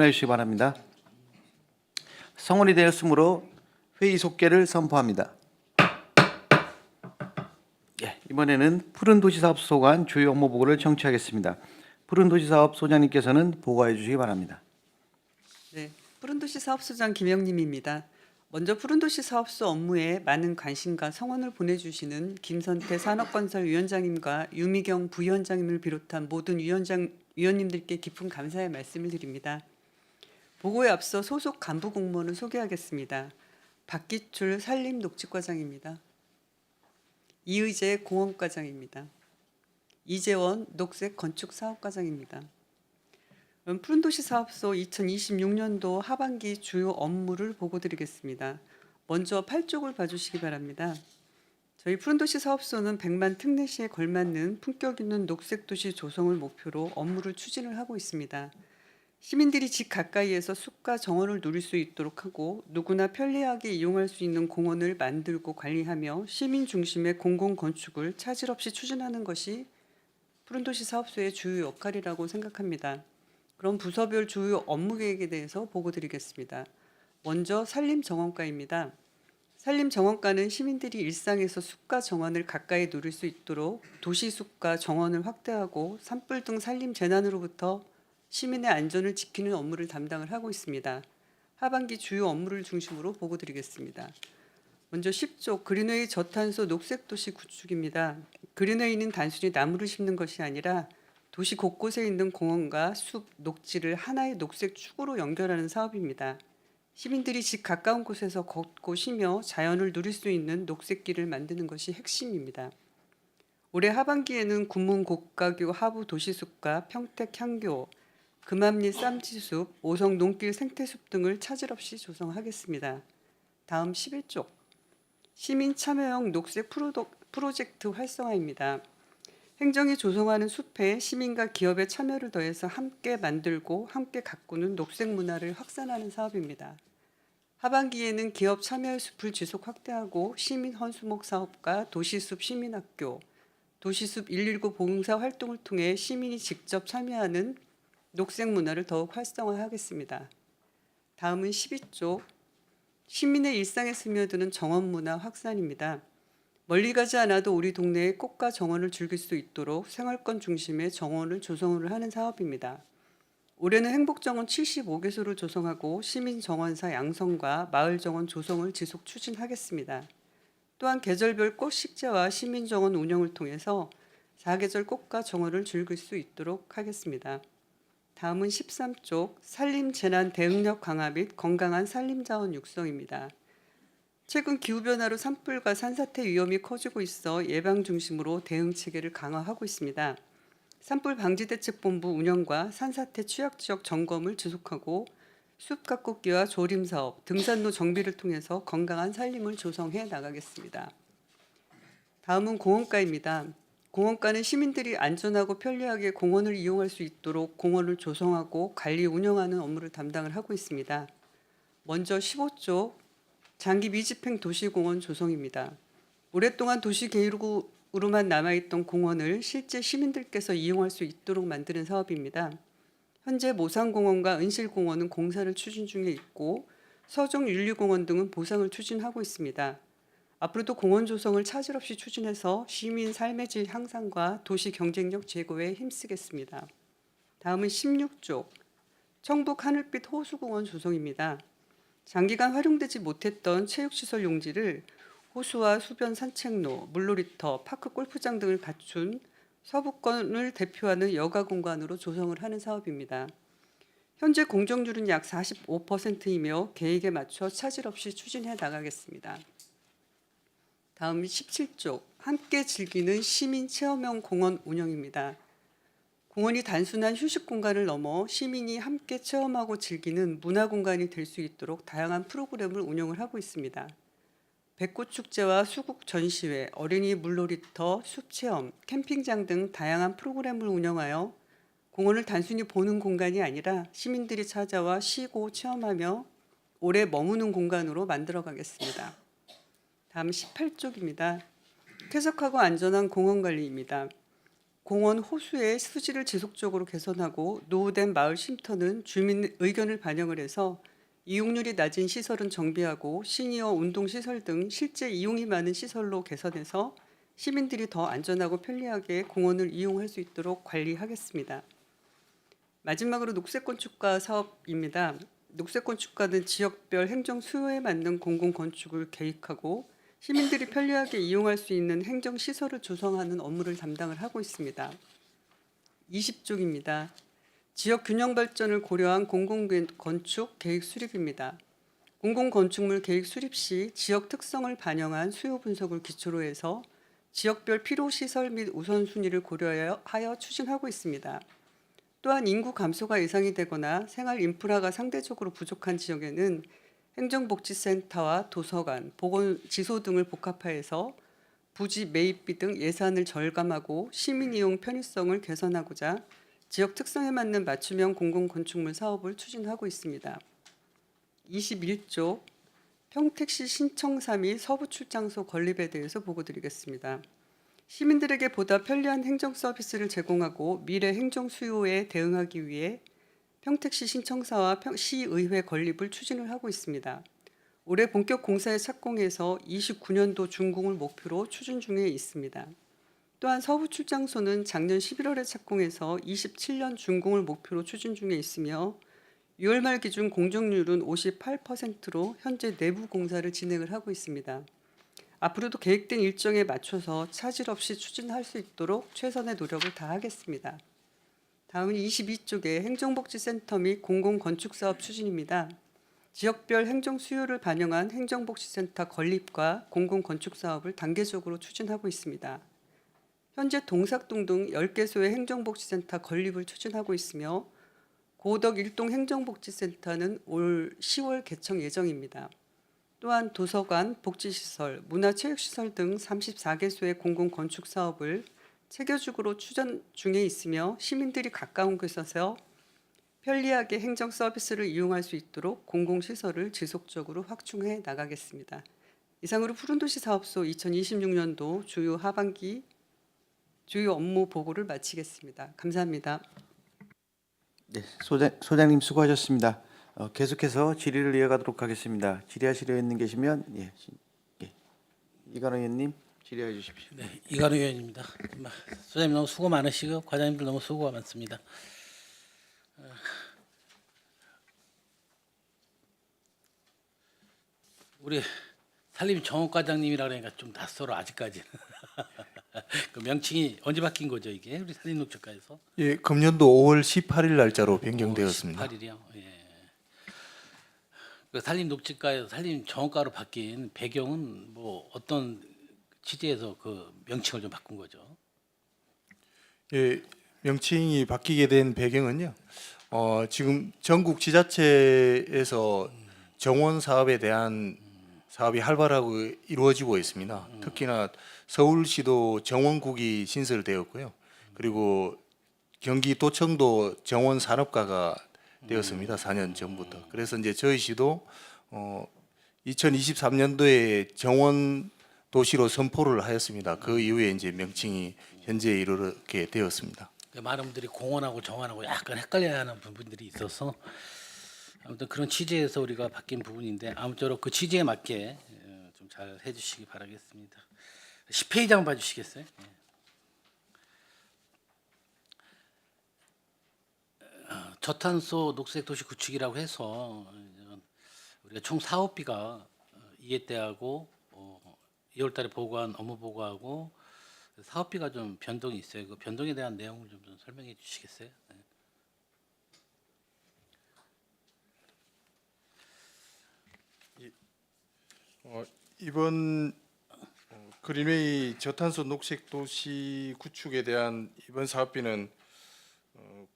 해주시기 바랍니다. 성원이 되었으므로 회의 속개를 선포합니다. 이번에는 푸른도시사업소에 관한 주요 업무 보고를 청취하겠습니다. 푸른도시사업 소장님께서는 보고해 주시기 바랍니다. 네, 푸른도시 사업소장 김영림입니다. 먼저 푸른도시 사업소 업무에 많은 관심과 성원을 보내주시는 김선태 산업건설위원장님과 유미경 부위원장님을 비롯한 모든 위원님들께 깊은 감사의 말씀을 드립니다. 보고에 앞서 소속 간부 공무원을 소개하겠습니다. 박기출 산림녹지과장입니다. 이의재 공원과장입니다. 이재원 녹색건축사업과장입니다. 푸른도시 사업소 2026년도 하반기 주요 업무를 보고드리겠습니다. 먼저 8쪽을 봐주시기 바랍니다. 저희 푸른도시 사업소는 100만 특례시에 걸맞는 품격 있는 녹색도시 조성을 목표로 업무를 추진을 하고 있습니다. 시민들이 집 가까이에서 숲과 정원을 누릴 수 있도록 하고 누구나 편리하게 이용할 수 있는 공원을 만들고 관리하며 시민 중심의 공공건축을 차질 없이 추진하는 것이 푸른도시 사업소의 주요 역할이라고 생각합니다. 그럼 부서별 주요 업무 계획에 대해서 보고드리겠습니다. 먼저 산림정원과입니다. 산림정원과는 시민들이 일상에서 숲과 정원을 가까이 누릴 수 있도록 도시숲과 정원을 확대하고 산불 등 산림 재난으로부터 시민의 안전을 지키는 업무를 담당을 하고 있습니다. 하반기 주요 업무를 중심으로 보고드리겠습니다. 먼저 10조 그린웨이 저탄소 녹색도시 구축입니다. 그린웨이는 단순히 나무를 심는 것이 아니라 도시 곳곳에 있는 공원과 숲, 녹지를 하나의 녹색 축으로 연결하는 사업입니다. 시민들이 집 가까운 곳에서 걷고 쉬며 자연을 누릴 수 있는 녹색길을 만드는 것이 핵심입니다. 올해 하반기에는 군문 고가교 하부 도시숲과 평택 향교, 금암리 쌈지숲, 오성 농길 생태숲 등을 차질 없이 조성하겠습니다. 다음 11쪽 시민 참여형 녹색 프로젝트 활성화입니다. 행정이 조성하는 숲에 시민과 기업의 참여를 더해서 함께 만들고 함께 가꾸는 녹색 문화를 확산하는 사업입니다. 하반기에는 기업 참여의 숲을 지속 확대하고 시민 헌수목 사업과 도시숲 시민학교, 도시숲 119 봉사 활동을 통해 시민이 직접 참여하는 녹색 문화를 더욱 활성화하겠습니다. 다음은 12쪽 시민의 일상에 스며드는 정원 문화 확산입니다. 멀리 가지 않아도 우리 동네의 꽃과 정원을 즐길 수 있도록 생활권 중심의 정원을 조성을 하는 사업입니다. 올해는 행복정원 75개소를 조성하고 시민정원사 양성과 마을정원 조성을 지속 추진하겠습니다. 또한 계절별 꽃 식재와 시민정원 운영을 통해서 사계절 꽃과 정원을 즐길 수 있도록 하겠습니다. 다음은 13쪽 산림재난 대응력 강화 및 건강한 산림자원 육성입니다. 최근 기후변화로 산불과 산사태 위험이 커지고 있어 예방 중심으로 대응 체계를 강화하고 있습니다. 산불방지대책본부 운영과 산사태 취약지역 점검을 지속하고 숲 가꾸기와 조림사업, 등산로 정비를 통해서 건강한 산림을 조성해 나가겠습니다. 다음은 공원과입니다. 공원과는 시민들이 안전하고 편리하게 공원을 이용할 수 있도록 공원을 조성하고 관리 운영하는 업무를 담당을 하고 있습니다. 먼저 15쪽 장기 미집행 도시공원 조성입니다. 오랫동안 도시 계획으로만 남아있던 공원을 실제 시민들께서 이용할 수 있도록 만드는 사업입니다. 현재 모산공원과 은실공원은 공사를 추진 중에 있고 서정윤리공원 등은 보상을 추진하고 있습니다. 앞으로도 공원 조성을 차질 없이 추진해서 시민 삶의 질 향상과 도시 경쟁력 제고에 힘쓰겠습니다. 다음은 16쪽 청북 하늘빛 호수공원 조성입니다. 장기간 활용되지 못했던 체육시설 용지를 호수와 수변 산책로, 물놀이터, 파크 골프장 등을 갖춘 서부권을 대표하는 여가 공간으로 조성을 하는 사업입니다. 현재 공정률은 약 45%이며 계획에 맞춰 차질 없이 추진해 나가겠습니다. 다음 17쪽 함께 즐기는 시민 체험형 공원 운영입니다. 공원이 단순한 휴식 공간을 넘어 시민이 함께 체험하고 즐기는 문화 공간이 될 수 있도록 다양한 프로그램을 운영을 하고 있습니다. 벚꽃축제와 수국 전시회, 어린이 물놀이터, 숲체험, 캠핑장 등 다양한 프로그램을 운영하여 공원을 단순히 보는 공간이 아니라 시민들이 찾아와 쉬고 체험하며 오래 머무는 공간으로 만들어가겠습니다. 다음 18쪽입니다. 쾌적하고 안전한 공원 관리입니다. 공원 호수의 수질을 지속적으로 개선하고 노후된 마을 쉼터는 주민 의견을 반영을 해서 이용률이 낮은 시설은 정비하고 시니어 운동 시설 등 실제 이용이 많은 시설로 개선해서 시민들이 더 안전하고 편리하게 공원을 이용할 수 있도록 관리하겠습니다. 마지막으로 녹색건축가 사업입니다. 녹색건축가는 지역별 행정 수요에 맞는 공공건축을 계획하고 시민들이 편리하게 이용할 수 있는 행정시설을 조성하는 업무를 담당을 하고 있습니다. 20쪽입니다. 지역 균형 발전을 고려한 공공건축 계획 수립입니다. 공공건축물 계획 수립 시 지역 특성을 반영한 수요 분석을 기초로 해서 지역별 필요시설 및 우선순위를 고려하여 추진하고 있습니다. 또한 인구 감소가 예상이 되거나 생활 인프라가 상대적으로 부족한 지역에는 행정복지센터와 도서관, 보건지소 등을 복합화해서 부지 매입비 등 예산을 절감하고 시민 이용 편의성을 개선하고자 지역 특성에 맞는 맞춤형 공공건축물 사업을 추진하고 있습니다. 21조 평택시 신청사 및 서부 출장소 건립에 대해서 보고드리겠습니다. 시민들에게 보다 편리한 행정 서비스를 제공하고 미래 행정 수요에 대응하기 위해 평택시 신청사와 시의회 건립을 추진을 하고 있습니다. 올해 본격 공사에 착공해서 29년도 준공을 목표로 추진 중에 있습니다. 또한 서부 출장소는 작년 11월에 착공해서 27년 준공을 목표로 추진 중에 있으며 6월 말 기준 공정률은 58%로 현재 내부 공사를 진행을 하고 있습니다. 앞으로도 계획된 일정에 맞춰서 차질 없이 추진할 수 있도록 최선의 노력을 다하겠습니다. 다음은 22쪽의 행정복지센터 및 공공건축사업 추진입니다. 지역별 행정 수요를 반영한 행정복지센터 건립과 공공건축사업을 단계적으로 추진하고 있습니다. 현재 동삭동 등 10개소의 행정복지센터 건립을 추진하고 있으며 고덕 일동 행정복지센터는 올 10월 개청 예정입니다. 또한 도서관, 복지시설, 문화체육시설 등 34개소의 공공건축 사업을 체계적으로 추진 중에 있으며 시민들이 가까운 곳에서 편리하게 행정 서비스를 이용할 수 있도록 공공시설을 지속적으로 확충해 나가겠습니다. 이상으로 푸른도시 사업소 2026년도 주요 하반기 주요 업무 보고를 마치겠습니다. 감사합니다. 네, 소장님 수고하셨습니다. 계속해서 질의를 이어가도록 하겠습니다. 질의하실 의원님 계시면 이관호 의원님 질의해 주십시오. 네, 이관우 의원입니다. 소장님 너무 수고 많으시고 과장님들 너무 수고가 많습니다. 우리 산림 정옥과장님이라 그러니까 좀 낯설어 아직까지는. 그 명칭이 언제 바뀐 거죠 이게 우리 산림녹지과에서? 예, 금년도 5월 18일 날짜로 변경되었습니다. 18일이요. 예. 그 산림녹지과에서 산림정옥과로 바뀐 배경은 뭐 어떤 취지에서 그 명칭을 좀 바꾼 거죠? 예, 명칭이 바뀌게 된 배경은요. 지금 전국 지자체에서 정원 사업에 대한 사업이 활발하게 이루어지고 있습니다. 특히나 서울시도 정원국이 신설되었고요. 그리고 경기도청도 정원 산업과가 되었습니다. 4년 전부터. 그래서 이제 저희 시도 2023년도에 정원 도시로 선포를 하였습니다. 그 이후에 이제 명칭이 현재 이렇게 되었습니다. 많은 분들이 공원하고 정원하고 약간 헷갈려하는 부분들이 있어서 아무튼 그런 취지에서 우리가 바뀐 부분인데 아무쪼록 그 취지에 맞게 좀 잘 해주시기 바라겠습니다. 10페이지 한번 봐주시겠어요? 저탄소 녹색 도시 구축이라고 해서 우리가 총 사업비가 이해대하고 2월달에 보고한 업무 보고하고 사업비가 좀 변동이 있어요. 그 변동에 대한 내용을 좀 설명해 주시겠어요? 네. 이번 그린웨이 저탄소 녹색 도시 구축에 대한 이번 사업비는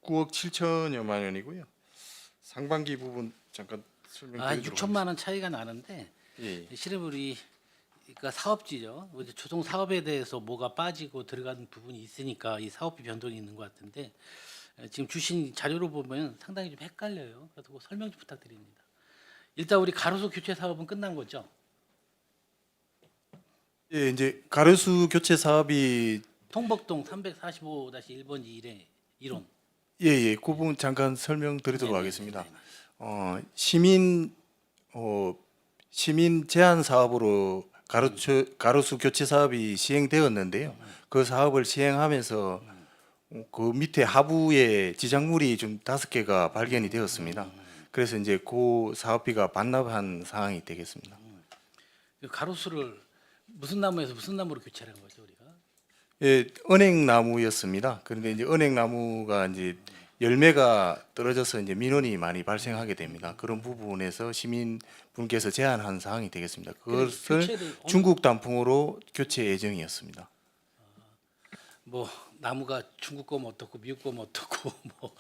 9억 7천여만 원이고요. 상반기 부분 잠깐 설명드리도록 6천만 원 차이가 나는데 예. 실은 우리 그러니까 사업지죠. 우리 조성 사업에 대해서 뭐가 빠지고 들어가는 부분이 있으니까 이 사업비 변동이 있는 것 같은데 지금 주신 자료로 보면 상당히 좀 헷갈려요. 그래서 그 설명 좀 부탁드립니다. 일단 우리 가로수 교체 사업은 끝난 거죠? 예, 이제 가로수 교체 사업이 통복동 345-1번지 1회 1원. 예, 그 부분 잠깐 설명드리도록 네네. 하겠습니다. 시민 시민 제한 사업으로 가로수 교체 사업이 시행되었는데요. 그 사업을 시행하면서 그 밑에 하부에 지작물이 좀 5개가 발견이 되었습니다. 그래서 이제 그 사업비가 반납한 상황이 되겠습니다. 그 가로수를 무슨 나무에서 무슨 나무로 교체하는 거죠, 우리가? 예, 은행나무였습니다. 그런데 이제 은행나무가 이제 열매가 떨어져서 이제 민원이 많이 발생하게 됩니다. 그런 부분에서 시민분께서 제안한 사항이 되겠습니다. 그것을 교체를 중국 단풍으로 교체 예정이었습니다. 뭐 나무가 중국 거면 어떻고 미국 거면 어떻고 뭐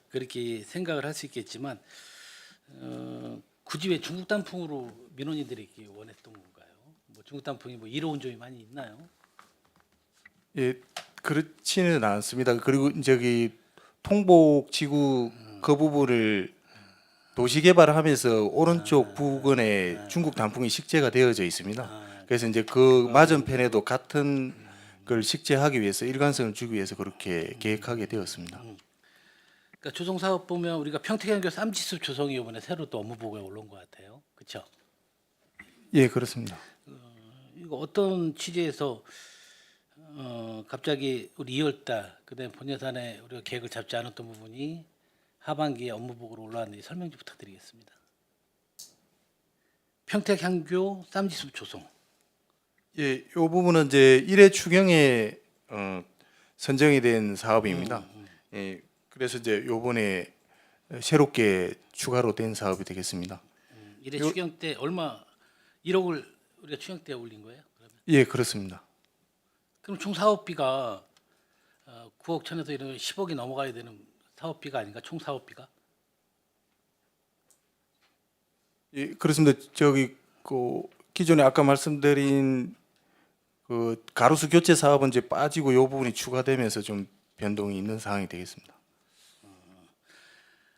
그렇게 생각을 할 수 있겠지만 굳이 왜 중국 단풍으로 민원인들이 원했던 건가요? 뭐 중국 단풍이 뭐 이로운 점이 많이 있나요? 예, 그렇지는 않습니다. 그리고 저기 통복 지구 그 부분을 도시 개발하면서 오른쪽 부근에 중국 단풍이 식재가 되어져 있습니다. 그래서 이제 그 맞은편에도 같은 걸 식재하기 위해서 일관성을 주기 위해서 그렇게 계획하게 되었습니다. 그러니까 조성 사업 보면 우리가 평택향교 쌈지수 조성이 이번에 새로 또 업무 보고에 올라온 것 같아요. 그렇죠? 예, 그렇습니다. 이거 어떤 취지에서 갑자기 우리 2월달 그다음에 본 예산에 우리가 계획을 잡지 않았던 부분이 하반기에 업무 보고로 올라왔는지 설명 좀 부탁드리겠습니다. 평택향교 쌈지수 조성. 예, 이 부분은 이제 1회 추경에 선정이 된 사업입니다. 예, 그래서 이제 요번에 새롭게 추가로 된 사업이 되겠습니다. 이래 추경 때 얼마 1억을 우리가 추경 때 올린 거예요? 그러면 예, 그렇습니다. 그럼 총 사업비가 9억 천에서 이런 10억이 넘어가야 되는 사업비가 아닌가? 총 사업비가? 예, 그렇습니다. 저기 그 기존에 아까 말씀드린 그 가로수 교체 사업은 이제 빠지고 요 부분이 추가되면서 좀 변동이 있는 상황이 되겠습니다.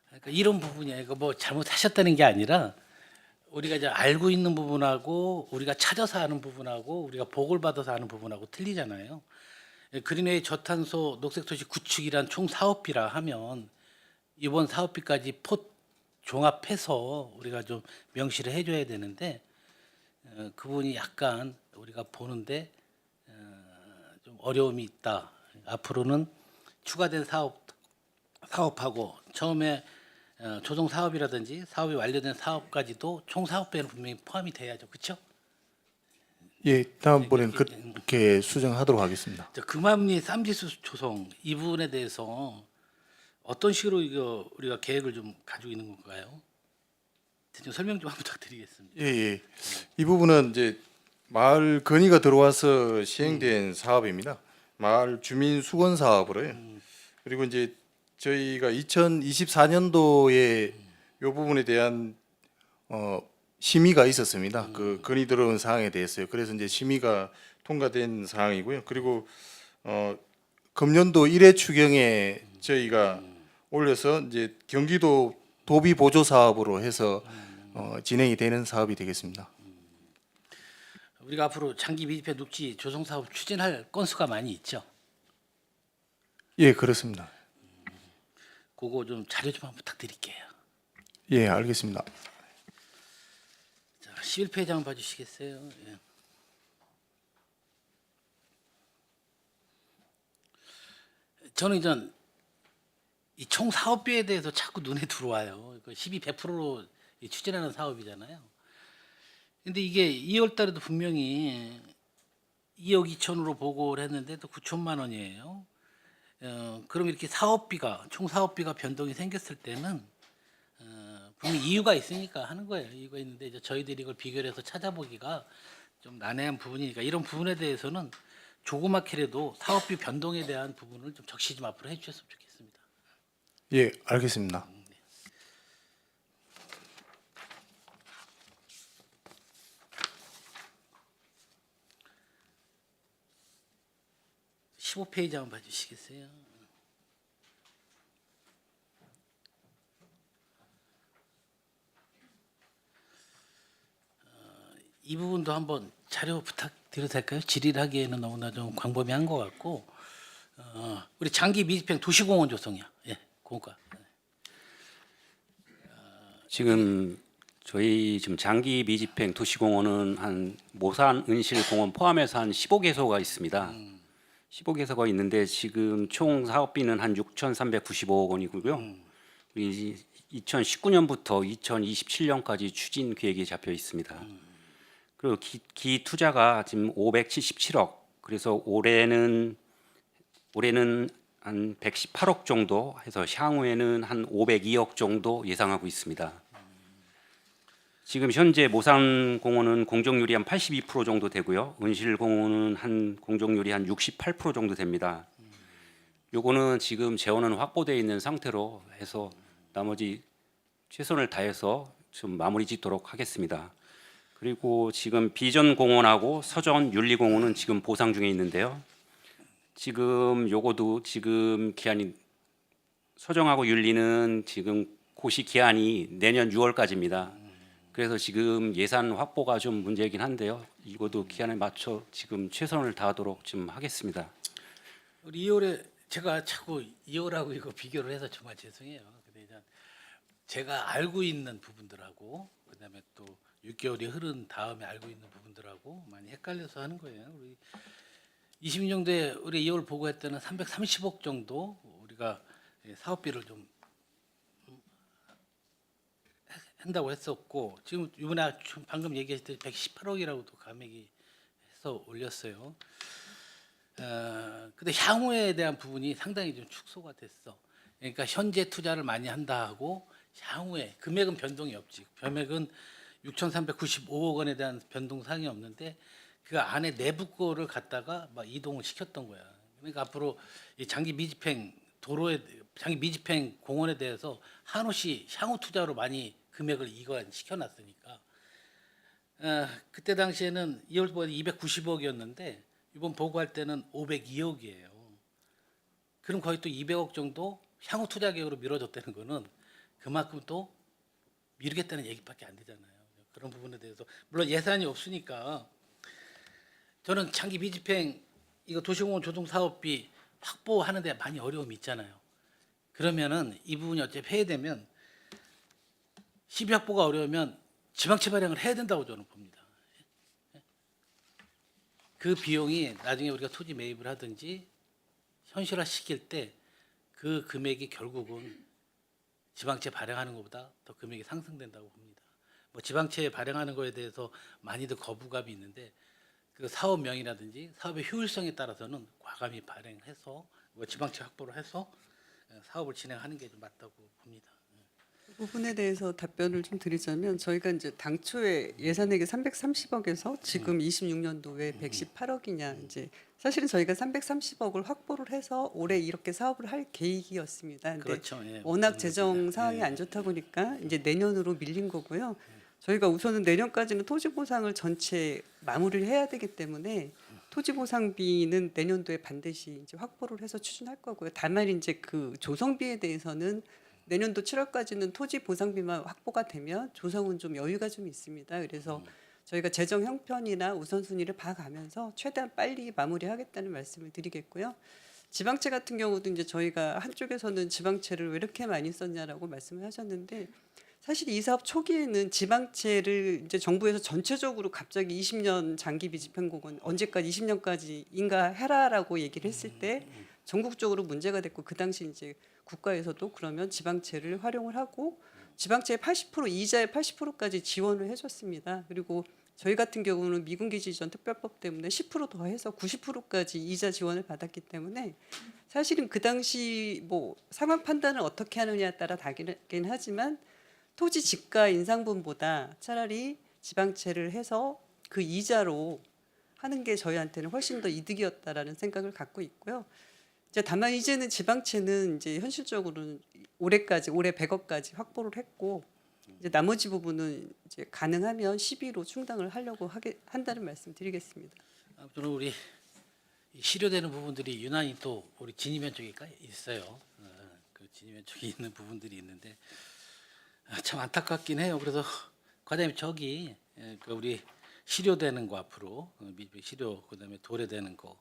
그러니까 이런 부분이야. 이거 뭐 잘못하셨다는 게 아니라 우리가 이제 알고 있는 부분하고 우리가 찾아서 하는 부분하고 우리가 보고를 받아서 하는 부분하고 틀리잖아요. 그린웨이 저탄소 녹색도시 구축이란 총 사업비라 하면 이번 사업비까지 종합해서 우리가 좀 명시를 해줘야 되는데 그 부분이 약간 우리가 보는데 좀 어려움이 있다. 앞으로는 추가된 사업하고 처음에 조성 사업이라든지 사업이 완료된 사업까지도 총 사업비에는 분명히 포함이 돼야죠, 그렇죠? 예, 다음번에는 그렇게 수정하도록 하겠습니다. 금암리 쌈지수 조성 이 부분에 대해서 어떤 식으로 이거 우리가 계획을 좀 가지고 있는 건가요? 대충 설명 좀 부탁드리겠습니다. 예, 예. 이 부분은 이제 마을 건의가 들어와서 시행된 사업입니다. 마을 주민 수건 사업으로요. 그리고 이제 저희가 2024년도에 이 부분에 대한 심의가 있었습니다. 그 건의 들어온 사항에 대해서요. 그래서 이제 심의가 통과된 사항이고요. 그리고 금년도 1회 추경에 저희가 올려서 이제 경기도 도비 보조 사업으로 해서 진행이 되는 사업이 되겠습니다. 우리가 앞으로 장기 미집회 녹지 조성 사업 추진할 건수가 많이 있죠. 예, 그렇습니다. 그거 좀 자료 좀 한번 부탁드릴게요. 예, 알겠습니다. 자, 11페이지 한번 봐주시겠어요? 예. 저는 이전 이 총 사업비에 대해서 자꾸 눈에 들어와요. 12, 100%로 추진하는 사업이잖아요. 근데 이게 2월 달에도 분명히 2억 2천으로 보고를 했는데 또 9천만 원이에요. 그럼 이렇게 총 사업비가 변동이 생겼을 때는 분명히 이유가 있으니까 하는 거예요. 이유가 있는데 이제 저희들이 이걸 비교해서 찾아보기가 좀 난해한 부분이니까 이런 부분에 대해서는 조그맣게라도 사업비 변동에 대한 부분을 좀 적시 좀 앞으로 해주셨으면 좋겠습니다. 예, 알겠습니다. 네. 15페이지 한번 봐주시겠어요? 이 부분도 한번 자료 부탁 드려도 될까요? 질의를 하기에는 너무나 좀 광범위한 것 같고 우리 장기 미집행 도시공원 조성이요. 예, 그거가. 지금 저희 지금 장기 미집행 도시공원은 한 모산 은실공원 포함해서 한 15개소가 있습니다. 15개소가 있는데 지금 총 사업비는 한 6,395억 원이고요. 2019년부터 2027년까지 추진 계획이 잡혀 있습니다. 그리고 기 투자가 지금 577억. 그래서 올해는 한 118억 정도 해서 향후에는 한 502억 정도 예상하고 있습니다. 지금 현재 모산공원은 공정률이 한 82% 정도 되고요. 은실공원은 한 공정률이 한 68% 정도 됩니다. 요거는 지금 재원은 확보되어 있는 상태로 해서 나머지 최선을 다해서 좀 마무리 짓도록 하겠습니다. 그리고 지금 비전공원하고 서전 윤리공원은 지금 보상 중에 있는데요. 지금 요거도 지금 기한이 서정하고 윤리는 지금 고시 기한이 내년 6월까지입니다. 그래서 지금 예산 확보가 좀 문제이긴 한데요. 이것도 기한에 맞춰 지금 최선을 다하도록 좀 하겠습니다. 우리 2월에 제가 자꾸 2월하고 이거 비교를 해서 정말 죄송해요. 근데 이제 제가 알고 있는 부분들하고 그다음에 또 6개월이 흐른 다음에 알고 있는 부분들하고 많이 헷갈려서 하는 거예요. 우리 20년도에 우리 2월 보고할 때는 330억 정도 우리가 사업비를 좀 한다고 했었고 지금 이번에 방금 얘기했을 때 118억이라고도 감액이 해서 올렸어요. 근데 향후에 대한 부분이 상당히 좀 축소가 됐어. 그러니까 현재 투자를 많이 한다 하고 향후에 금액은 변동이 없지. 금액은 6,395억 원에 대한 변동 사항이 없는데 그 안에 내부 거를 갖다가 막 이동을 시켰던 거야. 그러니까 앞으로 이 장기 미집행 도로에 장기 미집행 공원에 대해서 한없이 향후 투자로 많이 금액을 이관시켜 놨으니까 그때 당시에는 2월 보고 290억이었는데 이번 보고할 때는 502억이에요. 그럼 거의 또 200억 정도 향후 투자 계획으로 미뤄졌다는 거는 그만큼 또 미루겠다는 얘기밖에 안 되잖아요. 그런 부분에 대해서 물론 예산이 없으니까 저는 장기 미집행 이거 도시공원 조성 사업비 확보하는 데 많이 어려움이 있잖아요. 그러면은 이 부분이 어차피 해야되면 시비 확보가 어려우면 지방채 발행을 해야 된다고 저는 봅니다. 그 비용이 나중에 우리가 토지 매입을 하든지 현실화 시킬 때 그 금액이 결국은 지방채 발행하는 것보다 더 금액이 상승된다고 봅니다. 뭐 지방채 발행하는 거에 대해서 많이들 거부감이 있는데 그 사업명이라든지 사업의 효율성에 따라서는 과감히 발행해서 뭐 지방채 확보를 해서 사업을 진행하는 게 좀 맞다고 봅니다. 그 부분에 대해서 답변을 좀 드리자면 저희가 이제 당초에 예산액이 330억에서 지금 26년도에 118억이냐 이제 사실은 저희가 330억을 확보를 해서 올해 이렇게 사업을 할 계획이었습니다. 근데 그렇죠. 예. 워낙 재정 상황이 안 좋다 보니까 이제 내년으로 밀린 거고요. 저희가 우선은 내년까지는 토지 보상을 전체 마무리를 해야 되기 때문에 토지 보상비는 내년도에 반드시 이제 확보를 해서 추진할 거고요. 다만 이제 그 조성비에 대해서는 내년도 7월까지는 토지 보상비만 확보가 되면 조성은 좀 여유가 좀 있습니다. 그래서 저희가 재정 형편이나 우선순위를 봐가면서 최대한 빨리 마무리하겠다는 말씀을 드리겠고요. 지방채 같은 경우도 이제 저희가 한쪽에서는 지방채를 왜 이렇게 많이 썼냐라고 말씀을 하셨는데 사실 이 사업 초기에는 지방채를 이제 정부에서 전체적으로 갑자기 20년 장기 미집행공원 언제까지 20년까지인가 해라라고 얘기를 했을 때 전국적으로 문제가 됐고 그 당시 이제 국가에서도 그러면 지방채를 활용을 하고 지방채의 80% 이자의 80%까지 지원을 해줬습니다. 그리고 저희 같은 경우는 미군기지 지원 특별법 때문에 10% 더해서 90%까지 이자 지원을 받았기 때문에 사실은 그 당시 뭐 상황 판단을 어떻게 하느냐에 따라 다르긴 하지만 토지 지가 인상분보다 차라리 지방채를 해서 그 이자로 하는 게 저희한테는 훨씬 더 이득이었다라는 생각을 갖고 있고요. 이제 다만 이제는 지방채는 이제 현실적으로는 올해 100억까지 확보를 했고 이제 나머지 부분은 이제 가능하면 12로 충당을 하려고 한다는 말씀 드리겠습니다. 아무튼 우리 실효되는 부분들이 유난히 또 우리 진입면 쪽에 있어요. 그 진입면 쪽에 있는 부분들이 있는데 참 안타깝긴 해요. 그래서 과장님 저기 그 우리 실효되는 거 앞으로 실효 그다음에 도래되는 거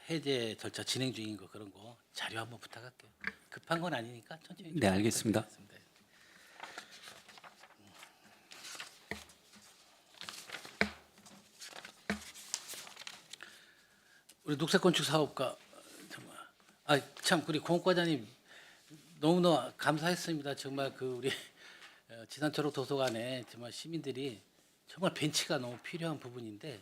해제 절차 진행 중인 거 그런 거 자료 한번 부탁할게요. 급한 건 아니니까 천천히. 네, 알겠습니다. 부탁드리겠습니다. 우리 녹색건축 사업가 정말 참 우리 공과장님 너무너무 감사했습니다. 정말 그 우리 지산초록 도서관에 정말 시민들이 정말 벤치가 너무 필요한 부분인데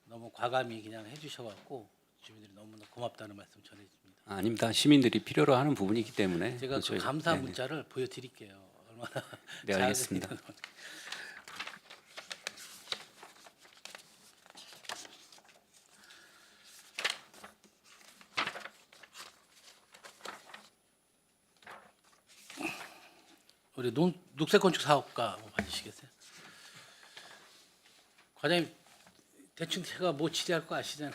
너무 과감히 그냥 해주셔갖고 주민들이 너무나 고맙다는 말씀 전해줍니다. 아닙니다. 시민들이 필요로 하는 부분이기 때문에 제가 그 저희- 감사 네네. 문자를 보여드릴게요. 얼마나 네, 잘 알겠습니다. 되는 우리 녹색건축 사업가 한번 봐주시겠어요? 과장님 대충 제가 뭐 질의할 거 아시잖아요.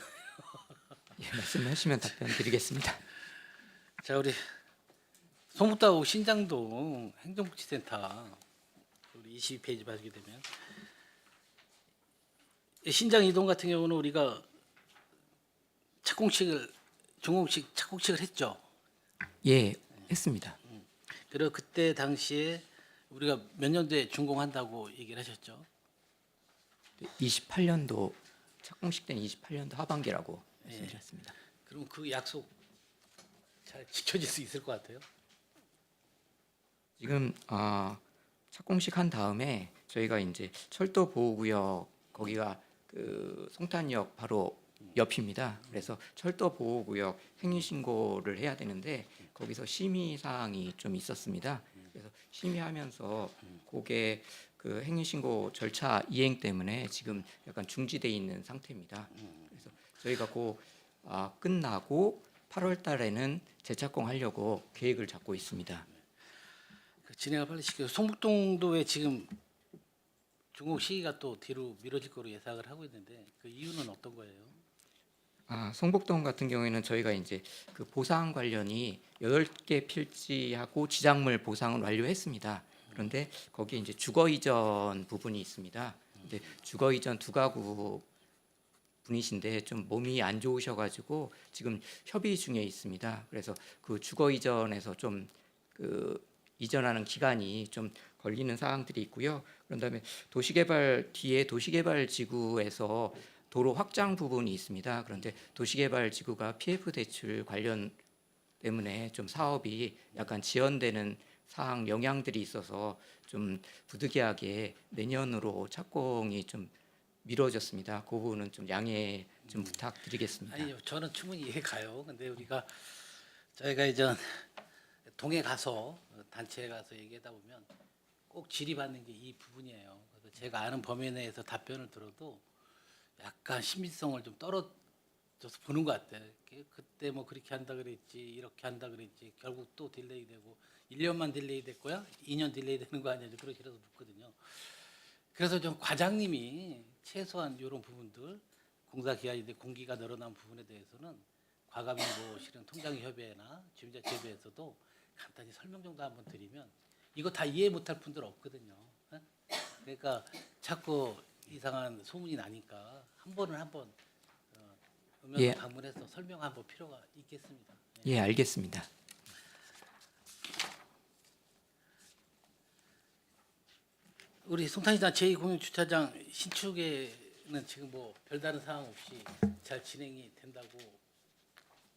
예, 말씀하시면 답변 드리겠습니다. 자 우리 송북다구 신장동 행정복지센터 우리 22페이지 봐주게 되면 신장 이동 같은 경우는 우리가 준공식 착공식을 했죠. 예, 했습니다. 그리고 그때 당시에 우리가 몇 년도에 준공한다고 얘기를 하셨죠. 28년도 착공식 때는 28년도 하반기라고 말씀드렸습니다. 그럼 그 약속 잘 지켜질 수 있을 것 같아요. 지금 착공식 한 다음에 저희가 이제 철도 보호구역 거기가 그 송탄역 바로 옆입니다. 그래서 철도 보호구역 행위 신고를 해야 되는데 거기서 심의 사항이 좀 있었습니다. 그래서 심의하면서 그게 그 행위 신고 절차 이행 때문에 지금 약간 중지돼 있는 상태입니다. 그래서 저희가 끝나고 8월 달에는 재착공하려고 계획을 잡고 있습니다. 그 진행을 빨리 시켜요. 송북동도 왜 지금 준공 시기가 또 뒤로 미뤄질 거로 예상을 하고 있는데 그 이유는 어떤 거예요? 성북동 같은 경우에는 저희가 이제 그 보상 관련이 8개 필지하고 지작물 보상을 완료했습니다. 그런데 거기에 이제 주거 이전 부분이 있습니다. 근데 주거 이전 두 가구 분이신데 좀 몸이 안 좋으셔가지고 지금 협의 중에 있습니다. 그래서 그 주거 이전에서 좀 그 이전하는 기간이 좀 걸리는 사항들이 있고요. 그런 다음에 도시개발 뒤에 도시개발지구에서 도로 확장 부분이 있습니다. 그런데 도시개발지구가 PF 대출 관련 때문에 좀 사업이 약간 지연되는 사항 영향들이 있어서 좀 부득이하게 내년으로 착공이 좀 미뤄졌습니다. 그 부분은 좀 양해 좀 부탁드리겠습니다. 아니요, 저는 충분히 이해 가요. 근데 저희가 이제 동에 가서 단체에 가서 얘기하다 보면 꼭 질의받는 게 이 부분이에요. 그래서 제가 아는 범위 내에서 답변을 들어도 약간 신빙성을 좀 떨어져서 보는 것 같아요. 그때 뭐 그렇게 한다 그랬지, 이렇게 한다 그랬지, 결국 또 딜레이 되고 1년만 딜레이 될 거야? 2년 딜레이 되는 거 아니야? 그렇게라도 묻거든요. 그래서 좀 과장님이 최소한 이런 부분들 공사 기한인데 공기가 늘어난 부분에 대해서는 과감히 뭐 실은 통장협의회나 주민자치협의회에서도 간단히 설명 정도 한번 드리면 이거 다 이해 못할 분들 없거든요. 예? 그러니까 자꾸 이상한 소문이 나니까 한 번은 음성 예. 방문해서 설명 한번 필요가 있겠습니다. 예, 알겠습니다. 우리 송탄시장 제2공영주차장 신축에는 지금 뭐 별다른 사항 없이 잘 진행이 된다고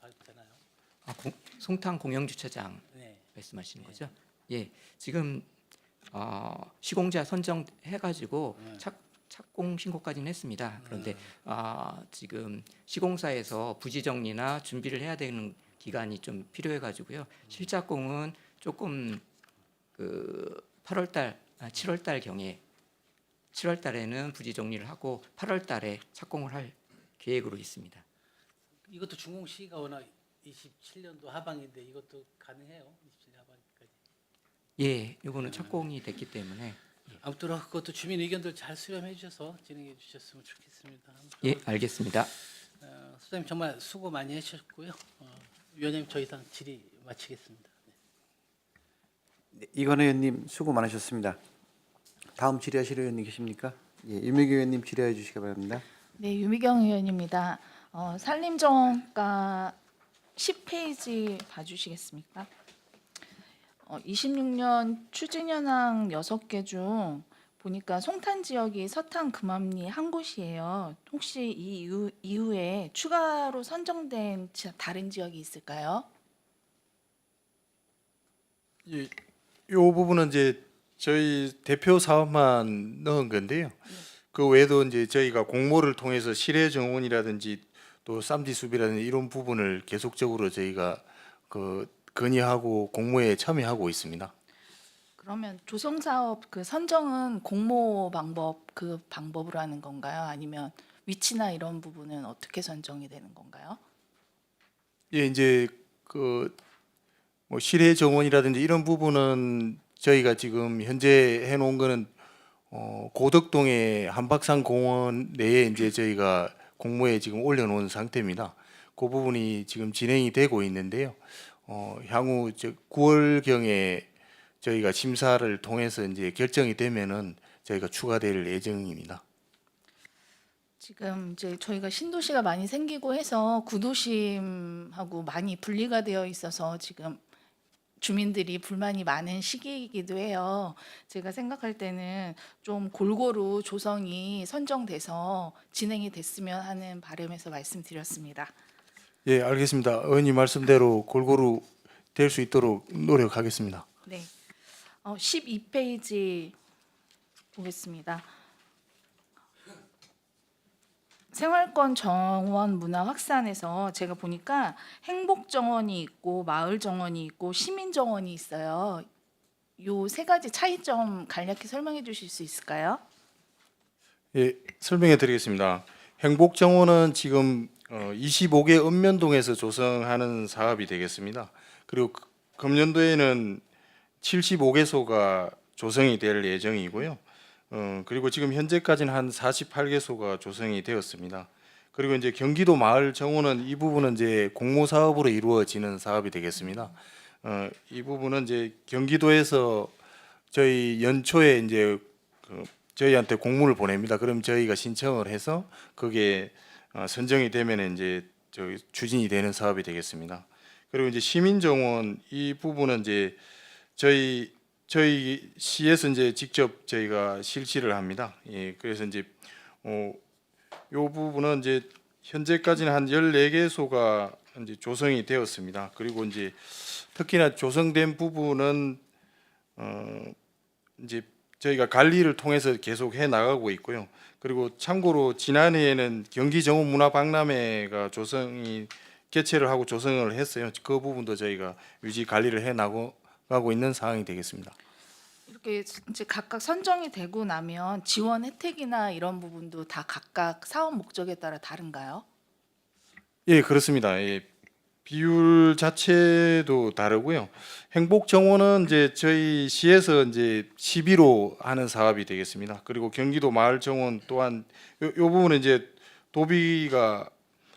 봐도 되나요? 송탄 공영주차장 네. 말씀하시는 거죠? 예, 지금 시공자 선정해가지고 착공 신고까지는 했습니다. 그런데 지금 시공사에서 부지 정리나 준비를 해야 되는 기간이 좀 필요해가지고요. 실작공은 조금 그 7월 달 경에 7월 달에는 부지 정리를 하고 8월 달에 착공을 할 계획으로 있습니다. 이것도 준공 시기가 워낙 27년도 하반인데 이것도 가능해요? 27년 하반기까지. 예, 이거는 착공이 됐기 때문에 아무튼 그것도 주민 의견들 잘 수렴해 주셔서 진행해 주셨으면 좋겠습니다. 예, 알겠습니다. 소장님 정말 수고 많이 해주셨고요. 위원장님 저 이상 질의 마치겠습니다. 네, 이건 의원님 수고 많으셨습니다. 다음 질의하실 의원님 계십니까? 예, 유미경 의원님 질의해 주시기 바랍니다. 네, 유미경 의원입니다. 산림정원가 10페이지 봐주시겠습니까? 26년 추진현황 6개 중 보니까 송탄 지역이 서탄 금암리 한 곳이에요. 혹시 이 이후에 추가로 선정된 다른 지역이 있을까요? 이 부분은 이제 저희 대표 사업만 넣은 건데요. 그 외에도 이제 저희가 공모를 통해서 실외 정원이라든지 또 쌈지숲이라든지 이런 부분을 계속적으로 저희가 그 건의하고 공모에 참여하고 있습니다. 그러면 조성사업 그 선정은 공모 방법 그 방법으로 하는 건가요? 아니면 위치나 이런 부분은 어떻게 선정이 되는 건가요? 예, 이제 그 뭐 실외 정원이라든지 이런 부분은 저희가 지금 현재 해놓은 거는 고덕동의 한박산 공원 내에 이제 저희가 공모에 지금 올려놓은 상태입니다. 그 부분이 지금 진행이 되고 있는데요. 향후 9월경에 저희가 심사를 통해서 이제 결정이 되면은 저희가 추가될 예정입니다. 지금 이제 저희가 신도시가 많이 생기고 해서 구도심하고 많이 분리가 되어 있어서 지금 주민들이 불만이 많은 시기이기도 해요. 제가 생각할 때는 좀 골고루 조성이 선정돼서 진행이 됐으면 하는 바람에서 말씀드렸습니다. 예, 알겠습니다. 의원님 말씀대로 골고루 될 수 있도록 노력하겠습니다. 네. 12페이지 보겠습니다. 생활권 정원 문화 확산에서 제가 보니까 행복 정원이 있고 마을 정원이 있고 시민 정원이 있어요. 요 세 가지 차이점 간략히 설명해 주실 수 있을까요? 예, 설명해 드리겠습니다. 행복정원은 지금 25개 읍면동에서 조성하는 사업이 되겠습니다. 그리고 금년도에는 75개소가 조성이 될 예정이고요. 그리고 지금 현재까지는 한 48개소가 조성이 되었습니다. 그리고 이제 경기도 마을 정원은 이 부분은 이제 공모 사업으로 이루어지는 사업이 되겠습니다. 이 부분은 이제 경기도에서 저희 연초에 이제 저희한테 공문을 보냅니다. 그럼 저희가 신청을 해서 그게 선정이 되면 이제 추진이 되는 사업이 되겠습니다. 그리고 이제 시민정원 이 부분은 이제 저희 시에서 이제 직접 저희가 실시를 합니다. 예, 그래서 이제 요 부분은 이제 현재까지는 한 14개소가 이제 조성이 되었습니다. 그리고 이제 특히나 조성된 부분은 이제 저희가 관리를 통해서 계속 해 나가고 있고요. 그리고 참고로 지난해에는 경기정원문화박람회가 조성이 개최를 하고 조성을 했어요. 그 부분도 저희가 유지 관리를 해 나가고 있는 상황이 되겠습니다. 이렇게 이제 각각 선정이 되고 나면 지원 혜택이나 이런 부분도 다 각각 사업 목적에 따라 다른가요? 예, 그렇습니다. 예, 비율 자체도 다르고요. 행복정원은 이제 저희 시에서 이제 11호 하는 사업이 되겠습니다. 그리고 경기도 마을정원 또한 요 부분은 이제 도비가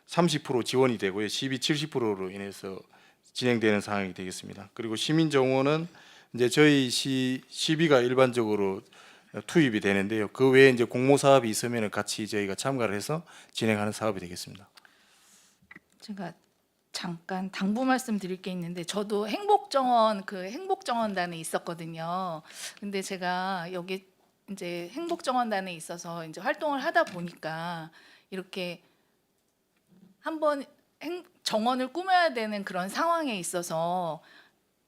30% 지원이 되고요. 70%로 인해서 진행되는 상황이 되겠습니다. 그리고 시민정원은 이제 저희 시비가 일반적으로 투입이 되는데요. 그 외에 이제 공모 사업이 있으면 같이 저희가 참가를 해서 진행하는 사업이 되겠습니다. 제가 잠깐 당부 말씀드릴 게 있는데 저도 행복정원 그 행복정원단에 있었거든요. 근데 제가 여기 이제 행복정원단에 있어서 이제 활동을 하다 보니까 이렇게 한번 정원을 꾸며야 되는 그런 상황에 있어서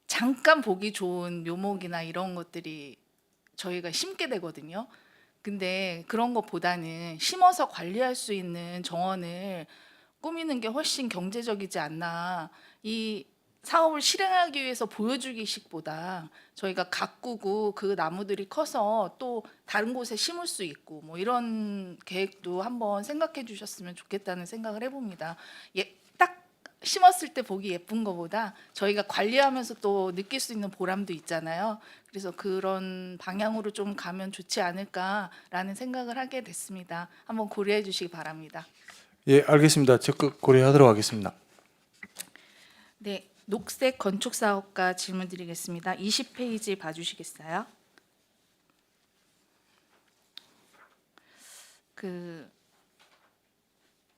잠깐 보기 좋은 묘목이나 이런 것들이 저희가 심게 되거든요. 근데 그런 것보다는 심어서 관리할 수 있는 정원을 꾸미는 게 훨씬 경제적이지 않나. 이 사업을 실행하기 위해서 보여주기식보다 저희가 가꾸고 그 나무들이 커서 또 다른 곳에 심을 수 있고 뭐 이런 계획도 한번 생각해 주셨으면 좋겠다는 생각을 해봅니다. 딱 심었을 때 보기 예쁜 것보다 저희가 관리하면서 또 느낄 수 있는 보람도 있잖아요. 그래서 그런 방향으로 좀 가면 좋지 않을까라는 생각을 하게 됐습니다. 한번 고려해 주시기 바랍니다. 예, 알겠습니다. 적극 고려하도록 하겠습니다. 네, 녹색 건축 사업가 질문 드리겠습니다. 20페이지 봐주시겠어요?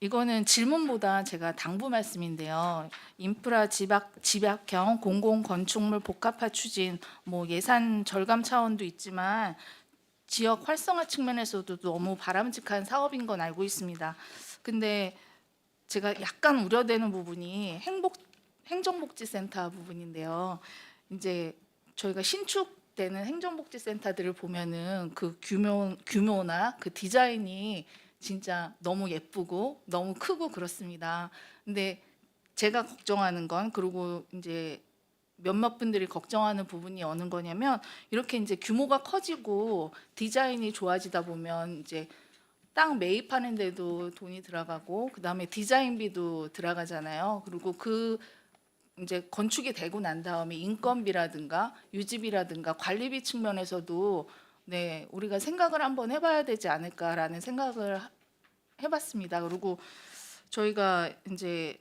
이거는 질문보다 제가 당부 말씀인데요. 인프라 집약형 공공 건축물 복합화 추진 뭐 예산 절감 차원도 있지만 지역 활성화 측면에서도 너무 바람직한 사업인 건 알고 있습니다. 근데 제가 약간 우려되는 부분이 행정복지센터 부분인데요. 이제 저희가 신축되는 행정복지센터들을 보면은 그 규모나 그 디자인이 진짜 너무 예쁘고 너무 크고 그렇습니다. 근데 제가 걱정하는 건, 그리고 이제 몇몇 분들이 걱정하는 부분이 어느 거냐면, 이렇게 이제 규모가 커지고 디자인이 좋아지다 보면 이제 땅 매입하는데도 돈이 들어가고 그다음에 디자인비도 들어가잖아요. 그리고 그 이제 건축이 되고 난 다음에 인건비라든가 유지비라든가 관리비 측면에서도 네, 우리가 생각을 한번 해봐야 되지 않을까라는 생각을 해봤습니다. 그리고 저희가 이제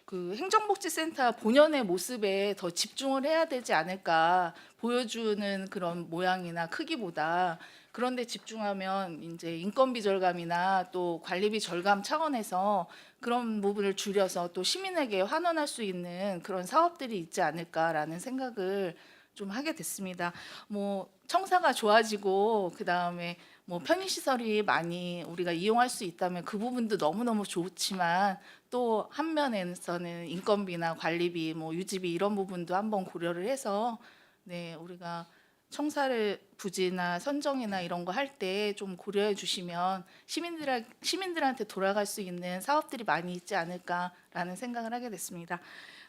그 행정복지센터 본연의 모습에 더 집중을 해야 되지 않을까, 보여주는 그런 모양이나 크기보다. 그런데 집중하면 이제 인건비 절감이나 또 관리비 절감 차원에서 그런 부분을 줄여서 또 시민에게 환원할 수 있는 그런 사업들이 있지 않을까라는 생각을 좀 하게 됐습니다. 뭐 청사가 좋아지고 그다음에 뭐 편의시설이 많이 우리가 이용할 수 있다면 그 부분도 너무너무 좋지만, 또 한면에서는 인건비나 관리비, 뭐 유지비 이런 부분도 한번 고려를 해서 네, 우리가 청사를 부지나 선정이나 이런 거 할 때 좀 고려해 주시면 시민들한테 돌아갈 수 있는 사업들이 많이 있지 않을까라는 생각을 하게 됐습니다.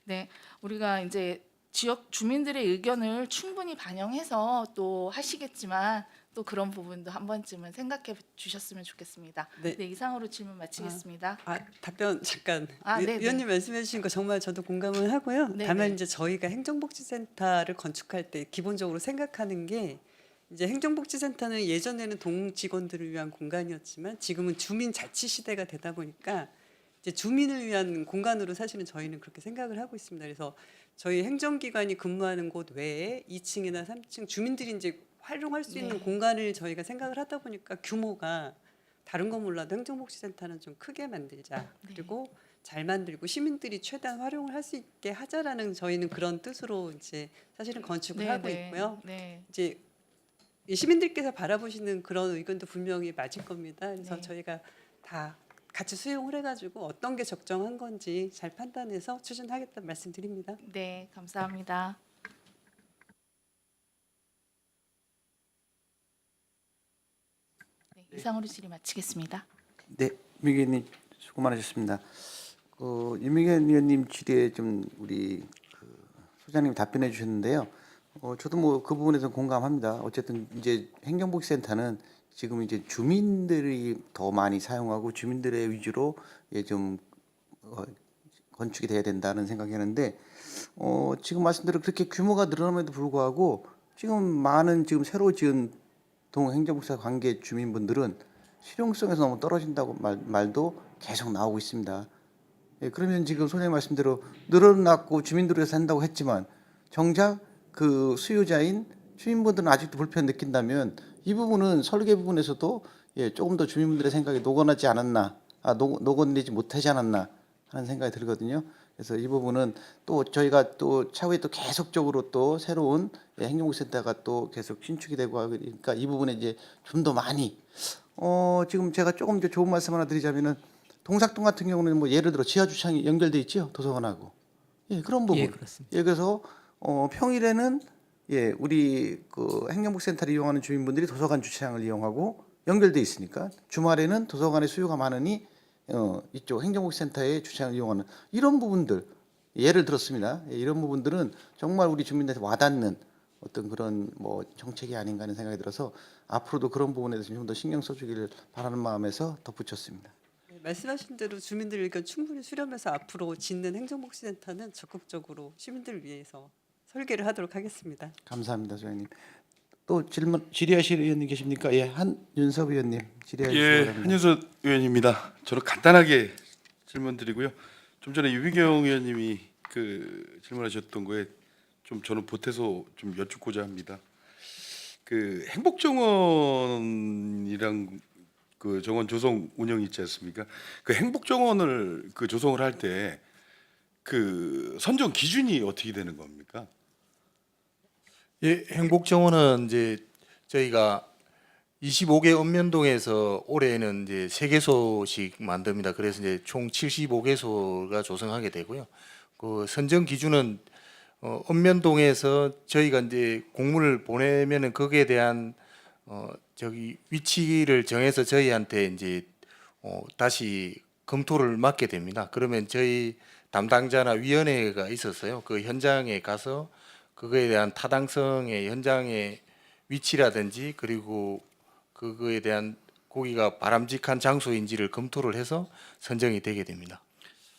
네, 우리가 이제 지역 주민들의 의견을 충분히 반영해서 또 하시겠지만 또 그런 부분도 한 번쯤은 생각해 주셨으면 좋겠습니다. 네. 네, 이상으로 질문 마치겠습니다. 답변 잠깐. 네네. 위원님 말씀해 주신 거 정말 저도 공감을 하고요. 네네. 다만 이제 저희가 행정복지센터를 건축할 때 기본적으로 생각하는 게, 이제 행정복지센터는 예전에는 동직원들을 위한 공간이었지만 지금은 주민자치 시대가 되다 보니까 이제 주민을 위한 공간으로 사실은 저희는 그렇게 생각을 하고 있습니다. 그래서 저희 행정기관이 근무하는 곳 외에 2층이나 3층 주민들이 이제 활용할 수 있는 네. 공간을 저희가 생각을 하다 보니까 규모가 다른 건 몰라도 행정복지센터는 좀 크게 만들자. 그리고 잘 만들고 시민들이 최대한 활용을 할 수 있게 하자라는 저희는 그런 뜻으로 이제 사실은 건축을 하고 있고요. 네. 이제 이 시민들께서 바라보시는 그런 의견도 분명히 맞을 겁니다. 그래서 네. 저희가 다 같이 수용을 해가지고 어떤 게 적정한 건지 잘 판단해서 추진하겠다는 말씀드립니다. 네, 감사합니다. 네, 이상으로 질의 마치겠습니다. 네, 유미경 의원님 수고 많으셨습니다. 유미경 의원님 질의에 좀 우리 소장님 답변해 주셨는데요. 저도 뭐 그 부분에서 공감합니다. 어쨌든 이제 행정복지센터는 지금 이제 주민들이 더 많이 사용하고 주민들의 위주로 좀 건축이 돼야 된다는 생각이었는데, 지금 말씀대로 그렇게 규모가 늘어남에도 불구하고 지금 많은 지금 새로 지은 동행정복지사 관계 주민분들은 실용성에서 너무 떨어진다고 말도 계속 나오고 있습니다. 그러면 지금 소장님 말씀대로 늘어났고 주민들을 산다고 했지만 정작 그 수요자인 주민분들은 아직도 불편 느낀다면 이 부분은 설계 부분에서도 조금 더 주민분들의 생각이 녹아나지 않았나, 녹아내지 못하지 않았나 하는 생각이 들거든요. 그래서 이 부분은 또 저희가 또 차후에 또 계속적으로 또 새로운 행정복지센터가 또 계속 신축이 되고 하니까 이 부분에 이제 좀 더 많이 지금 제가 조금 더 좋은 말씀 하나 드리자면은 동작동 같은 경우는 뭐 예를 들어 지하 주차장이 연결돼 있죠, 도서관하고. 그런 부분. 예, 그렇습니다. 그래서 평일에는 우리 그 행정복지센터를 이용하는 주민분들이 도서관 주차장을 이용하고 연결돼 있으니까 주말에는 도서관의 수요가 많으니 이쪽 행정복지센터의 주차장을 이용하는 이런 부분들, 예를 들었습니다. 이런 부분들은 정말 우리 주민들한테 와닿는 어떤 그런 뭐 정책이 아닌가 하는 생각이 들어서 앞으로도 그런 부분에 대해서 좀 더 신경 써주기를 바라는 마음에서 덧붙였습니다. 말씀하신 대로 주민들 의견 충분히 수렴해서 앞으로 짓는 행정복지센터는 적극적으로 시민들을 위해서 설계를 하도록 하겠습니다. 감사합니다, 소장님. 또 질의하실 의원님 계십니까? 한윤섭 의원님 질의하시기 바랍니다. 한윤섭 의원입니다. 저는 간단하게 질문드리고요. 좀 전에 유미경 의원님이 그 질문하셨던 거에 좀 저는 보태서 좀 여쭙고자 합니다. 그 행복정원이랑 그 정원 조성 운영 있지 않습니까? 그 행복 정원을 그 조성을 할 때 그 선정 기준이 어떻게 되는 겁니까? 예, 행복정원은 이제 저희가 25개 읍면동에서 올해는 이제 3개소씩 만듭니다. 그래서 이제 총 75개소가 조성하게 되고요. 그 선정 기준은 읍면동에서 저희가 이제 공문을 보내면은 거기에 대한 저기 위치를 정해서 저희한테 이제 다시 검토를 맡게 됩니다. 그러면 저희 담당자나 위원회가 있었어요. 그 현장에 가서 그거에 대한 타당성의 현장의 위치라든지 그리고 그거에 대한 거기가 바람직한 장소인지를 검토를 해서 선정이 되게 됩니다.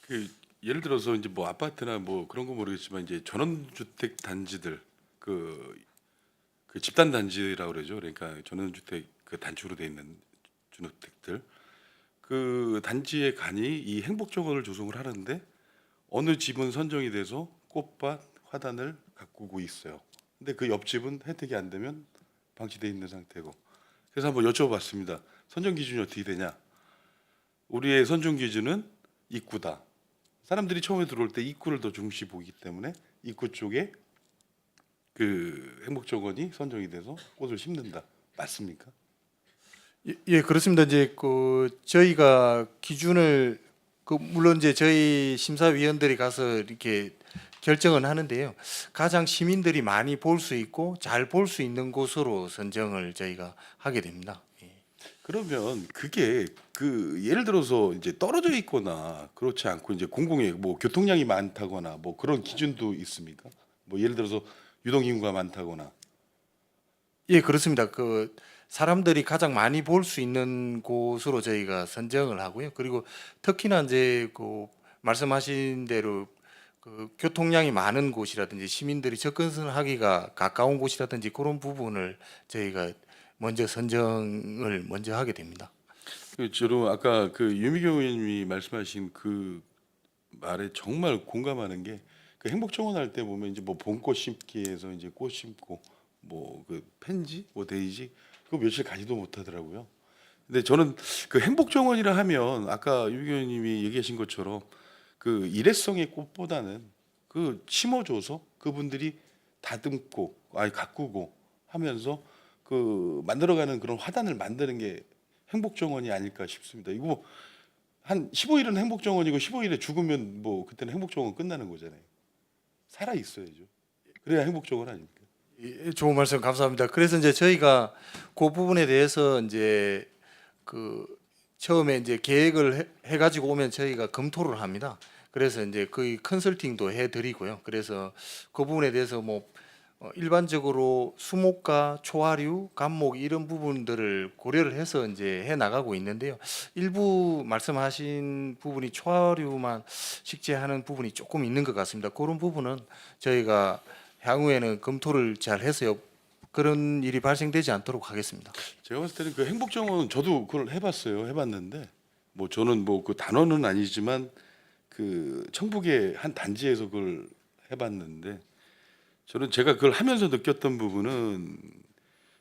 그 예를 들어서 이제 뭐 아파트나 뭐 그런 거 모르겠지만 이제 전원주택 단지들 그 집단 단지라고 그러죠. 그러니까 전원주택 그 단축으로 돼 있는 주택들 그 단지에 간이 이 행복정원을 조성을 하는데 어느 집은 선정이 돼서 꽃밭 화단을 가꾸고 있어요. 근데 그 옆집은 혜택이 안 되면 방치돼 있는 상태고. 그래서 한번 여쭤봤습니다. 선정 기준이 어떻게 되냐? 우리의 선정 기준은 입구다. 사람들이 처음에 들어올 때 입구를 더 중시 보기 때문에 입구 쪽에 그 행복정원이 선정이 돼서 꽃을 심는다. 맞습니까? 예, 그렇습니다. 이제 그 저희가 기준을 그 물론 이제 저희 심사위원들이 가서 이렇게 결정은 하는데요. 가장 시민들이 많이 볼 수 있고 잘 볼 수 있는 곳으로 선정을 저희가 하게 됩니다. 예. 그러면 그게 그 예를 들어서 이제 떨어져 있거나 그렇지 않고 이제 공공의 뭐 교통량이 많다거나 뭐 그런 기준도 있습니까? 뭐 예를 들어서 유동 인구가 많다거나. 예, 그렇습니다. 그 사람들이 가장 많이 볼 수 있는 곳으로 저희가 선정을 하고요. 그리고 특히나 이제 그 말씀하신 대로 그 교통량이 많은 곳이라든지 시민들이 접근하기가 가까운 곳이라든지 그런 부분을 저희가 먼저 선정을 먼저 하게 됩니다. 그 저로 아까 그 유미경 의원님이 말씀하신 그 말에 정말 공감하는 게 그 행복정원 할 때 보면 이제 뭐 봄꽃 심기에서 이제 꽃 심고 뭐 그 펜지 뭐 데이지 그거 며칠 가지도 못하더라고요. 근데 저는 그 행복정원이라 하면 아까 유미경 의원님이 얘기하신 것처럼 그 일회성의 꽃보다는 그 심어줘서 그분들이 다듬고 아니 가꾸고 하면서 그 만들어가는 그런 화단을 만드는 게 행복정원이 아닐까 싶습니다. 이거 한 15일은 행복정원이고 15일에 죽으면 뭐 그때는 행복정원 끝나는 거잖아요. 살아 있어야죠. 그래야 행복정원 아닙니까? 예, 좋은 말씀 감사합니다. 그래서 이제 저희가 그 부분에 대해서 이제 그 처음에 이제 계획을 해가지고 오면 저희가 검토를 합니다. 그래서 이제 거의 컨설팅도 해드리고요. 그래서 그 부분에 대해서 뭐 일반적으로 수목과 초하류, 감목 이런 부분들을 고려를 해서 이제 해 나가고 있는데요. 일부 말씀하신 부분이 초하류만 식재하는 부분이 조금 있는 것 같습니다. 그런 부분은 저희가 향후에는 검토를 잘 해서요. 그런 일이 발생되지 않도록 하겠습니다. 제가 봤을 때는 그 행복정원 저도 그걸 해봤어요. 해봤는데 뭐 저는 뭐 그 단원은 아니지만 그 청북의 한 단지에서 그걸 해봤는데 저는 제가 그걸 하면서 느꼈던 부분은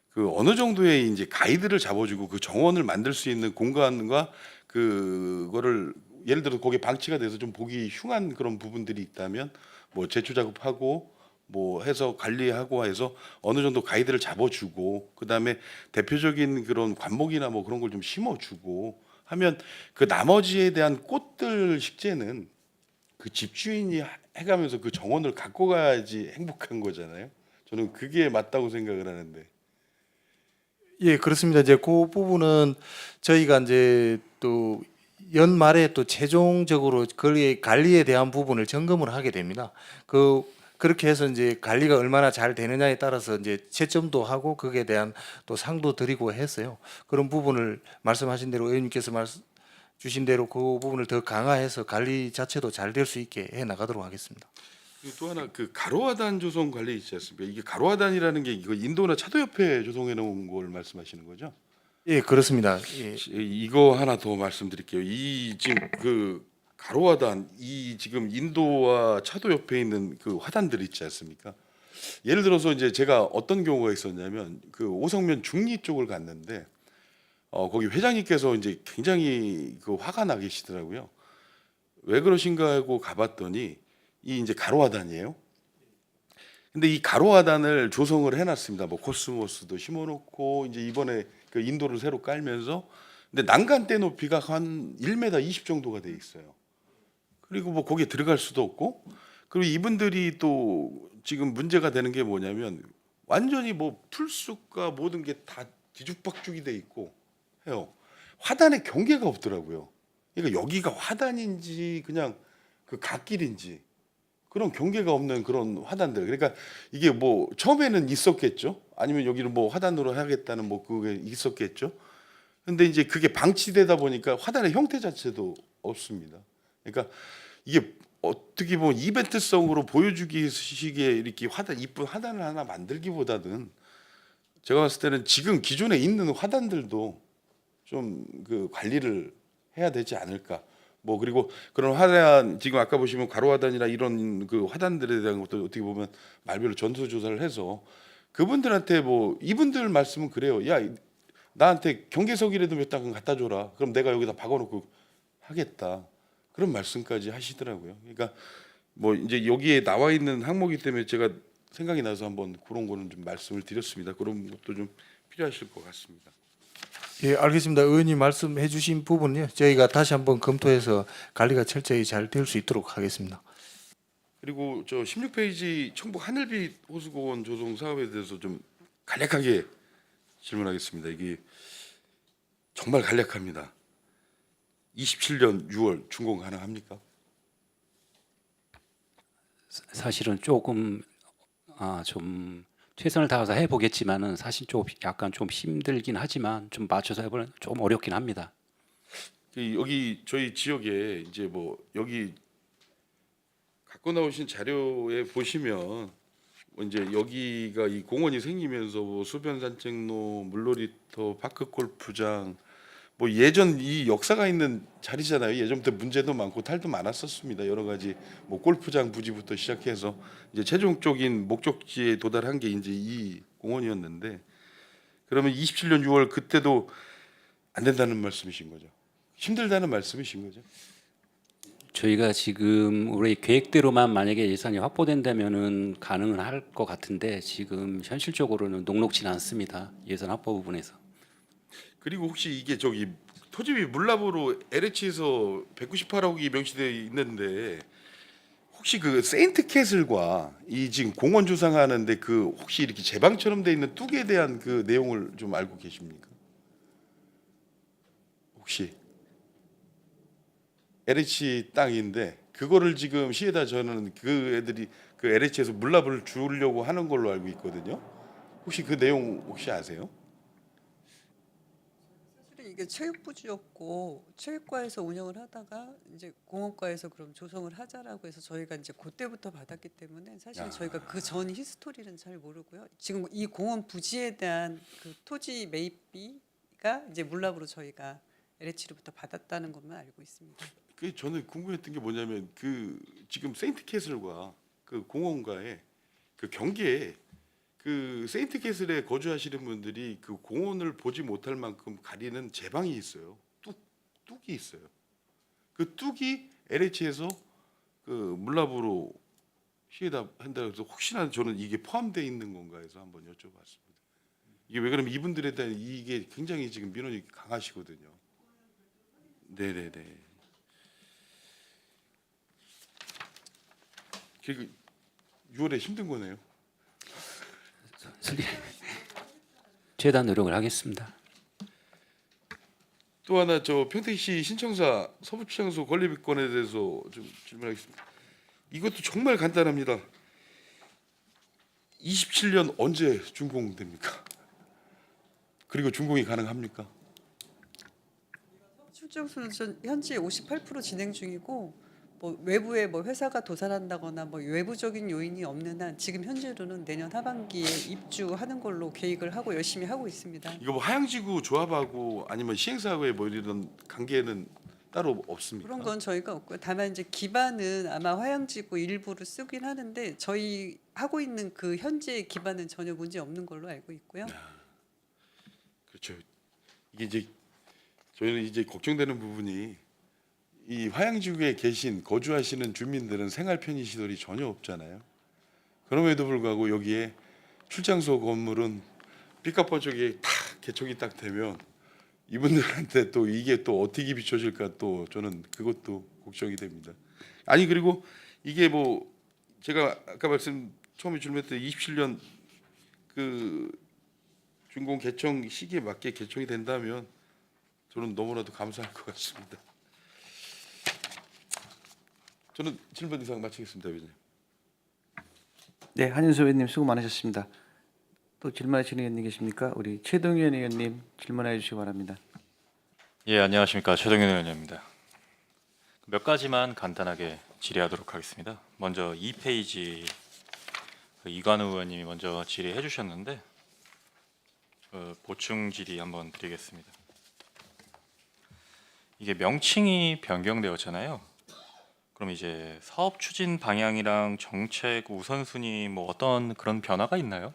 그 어느 정도의 이제 가이드를 잡아주고 그 정원을 만들 수 있는 공간과 그거를 예를 들어 거기에 방치가 돼서 좀 보기 흉한 그런 부분들이 있다면 뭐 제초 작업하고 뭐 해서 관리하고 해서 어느 정도 가이드를 잡아주고 그다음에 대표적인 그런 관목이나 뭐 그런 걸 좀 심어주고 하면 그 나머지에 대한 꽃들 식재는 그 집주인이 해가면서 그 정원을 갖고 가야지 행복한 거잖아요. 저는 그게 맞다고 생각을 하는데. 예, 그렇습니다. 이제 그 부분은 저희가 이제 또 연말에 또 최종적으로 관리에 대한 부분을 점검을 하게 됩니다. 그렇게 해서 이제 관리가 얼마나 잘 되느냐에 따라서 이제 채점도 하고 거기에 대한 또 상도 드리고 했어요. 그런 부분을 말씀하신 대로 의원님께서 주신 대로 그 부분을 더 강화해서 관리 자체도 잘 될 수 있게 해 나가도록 하겠습니다. 그리고 또 하나 그 가로화단 조성 관리 있지 않습니까? 이게 가로화단이라는 게 이거 인도나 차도협회 조성해 놓은 걸 말씀하시는 거죠? 예, 그렇습니다. 예. 이거 하나 더 말씀드릴게요. 이 지금 그 가로화단 이 지금 인도와 차도 옆에 있는 그 화단들 있지 않습니까? 예를 들어서 이제 제가 어떤 경우가 있었냐면 그 오성면 중리 쪽을 갔는데 거기 회장님께서 이제 굉장히 그 화가 나 계시더라고요. 왜 그러신가 하고 가봤더니 이 이제 가로화단이에요. 근데 이 가로화단을 조성을 해놨습니다. 뭐 코스모스도 심어놓고 이제 이번에 그 인도를 새로 깔면서 근데 난간대 높이가 한 1m 20 정도가 돼 있어요. 그리고 뭐 거기에 들어갈 수도 없고 그리고 이분들이 또 지금 문제가 되는 게 뭐냐면 완전히 뭐 풀숲과 모든 게 다 뒤죽박죽이 돼 있고 해요. 화단에 경계가 없더라고요. 그러니까 여기가 화단인지 그냥 그 갓길인지 그런 경계가 없는 그런 화단들. 그러니까 이게 뭐 처음에는 있었겠죠. 아니면 여기를 뭐 화단으로 하겠다는 뭐 그게 있었겠죠. 근데 이제 그게 방치되다 보니까 화단의 형태 자체도 없습니다. 그러니까 이게 어떻게 보면 이벤트성으로 보여주기 식의 이렇게 화단 이쁜 화단을 하나 만들기보다는 제가 봤을 때는 지금 기존에 있는 화단들도 좀 그 관리를 해야 되지 않을까. 뭐 그리고 그런 화단 지금 아까 보시면 가로화단이나 이런 그 화단들에 대한 것도 어떻게 보면 말별로 전수조사를 해서 그분들한테 뭐 이분들 말씀은 그래요. 야 나한테 경계석이라도 몇 단 갖다 줘라. 그럼 내가 여기다 박아놓고 하겠다. 그런 말씀까지 하시더라고요. 그러니까 뭐 이제 여기에 나와 있는 항목이기 때문에 제가 생각이 나서 한번 그런 거는 좀 말씀을 드렸습니다. 그런 것도 좀 필요하실 것 같습니다. 예, 알겠습니다. 의원님 말씀해 주신 부분요. 저희가 다시 한번 검토해서 관리가 철저히 잘 될 수 있도록 하겠습니다. 그리고 저 16페이지 청북 하늘빛 호수공원 조성 사업에 대해서 좀 간략하게 질문하겠습니다. 이게 정말 간략합니다. 27년 6월 준공 가능합니까? 사실은 조금 좀 최선을 다해서 해보겠지만은 사실 좀 약간 좀 힘들긴 하지만 좀 맞춰서 해보면 좀 어렵긴 합니다. 여기 저희 지역에 이제 뭐 여기 갖고 나오신 자료에 보시면 뭐 이제 여기가 이 공원이 생기면서 뭐 수변 산책로, 물놀이터, 파크 골프장 뭐 예전 이 역사가 있는 자리잖아요. 예전부터 문제도 많고 탈도 많았었습니다. 여러 가지 뭐 골프장 부지부터 시작해서 이제 최종적인 목적지에 도달한 게 이제 이 공원이었는데 그러면 27년 6월 그때도 안 된다는 말씀이신 거죠? 힘들다는 말씀이신 거죠? 저희가 지금 우리 계획대로만 만약에 예산이 확보된다면은 가능은 할 것 같은데 지금 현실적으로는 녹록지는 않습니다. 예산 확보 부분에서. 그리고 혹시 이게 저기 토지비 물납으로 LH에서 198억이 명시되어 있는데 혹시 그 세인트 캐슬과 이 지금 공원 조성하는데 그 혹시 이렇게 제방처럼 돼 있는 뚝에 대한 그 내용을 좀 알고 계십니까? 혹시 LH 땅인데 그거를 지금 시에다 저는 그 애들이 그 LH에서 물납을 주려고 하는 걸로 알고 있거든요. 혹시 그 내용 혹시 아세요? 사실은 이게 체육부지였고 체육과에서 운영을 하다가 이제 공원과에서 그럼 조성을 하자라고 해서 저희가 이제 그때부터 받았기 때문에 사실 저희가 그 전 히스토리는 잘 모르고요. 지금 이 공원 부지에 대한 그 토지 매입비가 이제 물납으로 저희가 LH로부터 받았다는 것만 알고 있습니다. 그 저는 궁금했던 게 뭐냐면 그 지금 세인트 캐슬과 그 공원과의 그 경계에 그 세인트 캐슬에 거주하시는 분들이 그 공원을 보지 못할 만큼 가리는 제방이 있어요. 뚝이 있어요. 그 뚝이 LH에서 그 물납으로 시에다 한다 해서 혹시나 저는 이게 포함되어 있는 건가 해서 한번 여쭤봤습니다. 이게 왜 그러면 이분들에 대한 이게 굉장히 지금 민원이 강하시거든요. 네네네. 그 6월에 힘든 거네요. 최대한 노력을 하겠습니다. 또 하나 저 평택시 신청사 서부치장소 건립권에 대해서 좀 질문하겠습니다. 이것도 정말 간단합니다. 27년 언제 준공됩니까? 그리고 준공이 가능합니까? 출장소는 현재 58% 진행 중이고 뭐 외부에 뭐 회사가 도산한다거나 뭐 외부적인 요인이 없는 한 지금 현재로는 내년 하반기에 입주하는 걸로 계획을 하고 열심히 하고 있습니다. 이거 뭐 하양지구 조합하고 아니면 시행사하고의 뭐 이런 관계는 따로 없습니까? 그런 건 저희가 없고요. 다만 이제 기반은 아마 화양지구 일부를 쓰긴 하는데 저희 하고 있는 그 현재 기반은 전혀 문제 없는 걸로 알고 있고요. 그렇죠. 이게 이제 저희는 이제 걱정되는 부분이 이 화양지구에 계신 거주하시는 주민들은 생활 편의 시설이 전혀 없잖아요. 그럼에도 불구하고 여기에 출장소 건물은 삐까뻔쩍이 탁 개척이 딱 되면 이분들한테 또 이게 또 어떻게 비춰질까 또 저는 그것도 걱정이 됩니다. 아니 그리고 이게 뭐 제가 아까 처음에 질문했던 27년 그 준공 개청 시기에 맞게 개청이 된다면 저는 너무나도 감사할 것 같습니다. 저는 질문 이상 마치겠습니다, 위원님. 네, 한윤수 의원님 수고 많으셨습니다. 또 질문하시는 의원님 계십니까? 우리 최동현 의원님 질문해 주시기 바랍니다. 예, 안녕하십니까. 최동현 의원입니다. 몇 가지만 간단하게 질의하도록 하겠습니다. 먼저 2페이지 이관우 의원님이 먼저 질의해 주셨는데 보충 질의 한번 드리겠습니다. 이게 명칭이 변경되었잖아요. 그럼 이제 사업 추진 방향이랑 정책 우선순위 뭐 어떤 그런 변화가 있나요?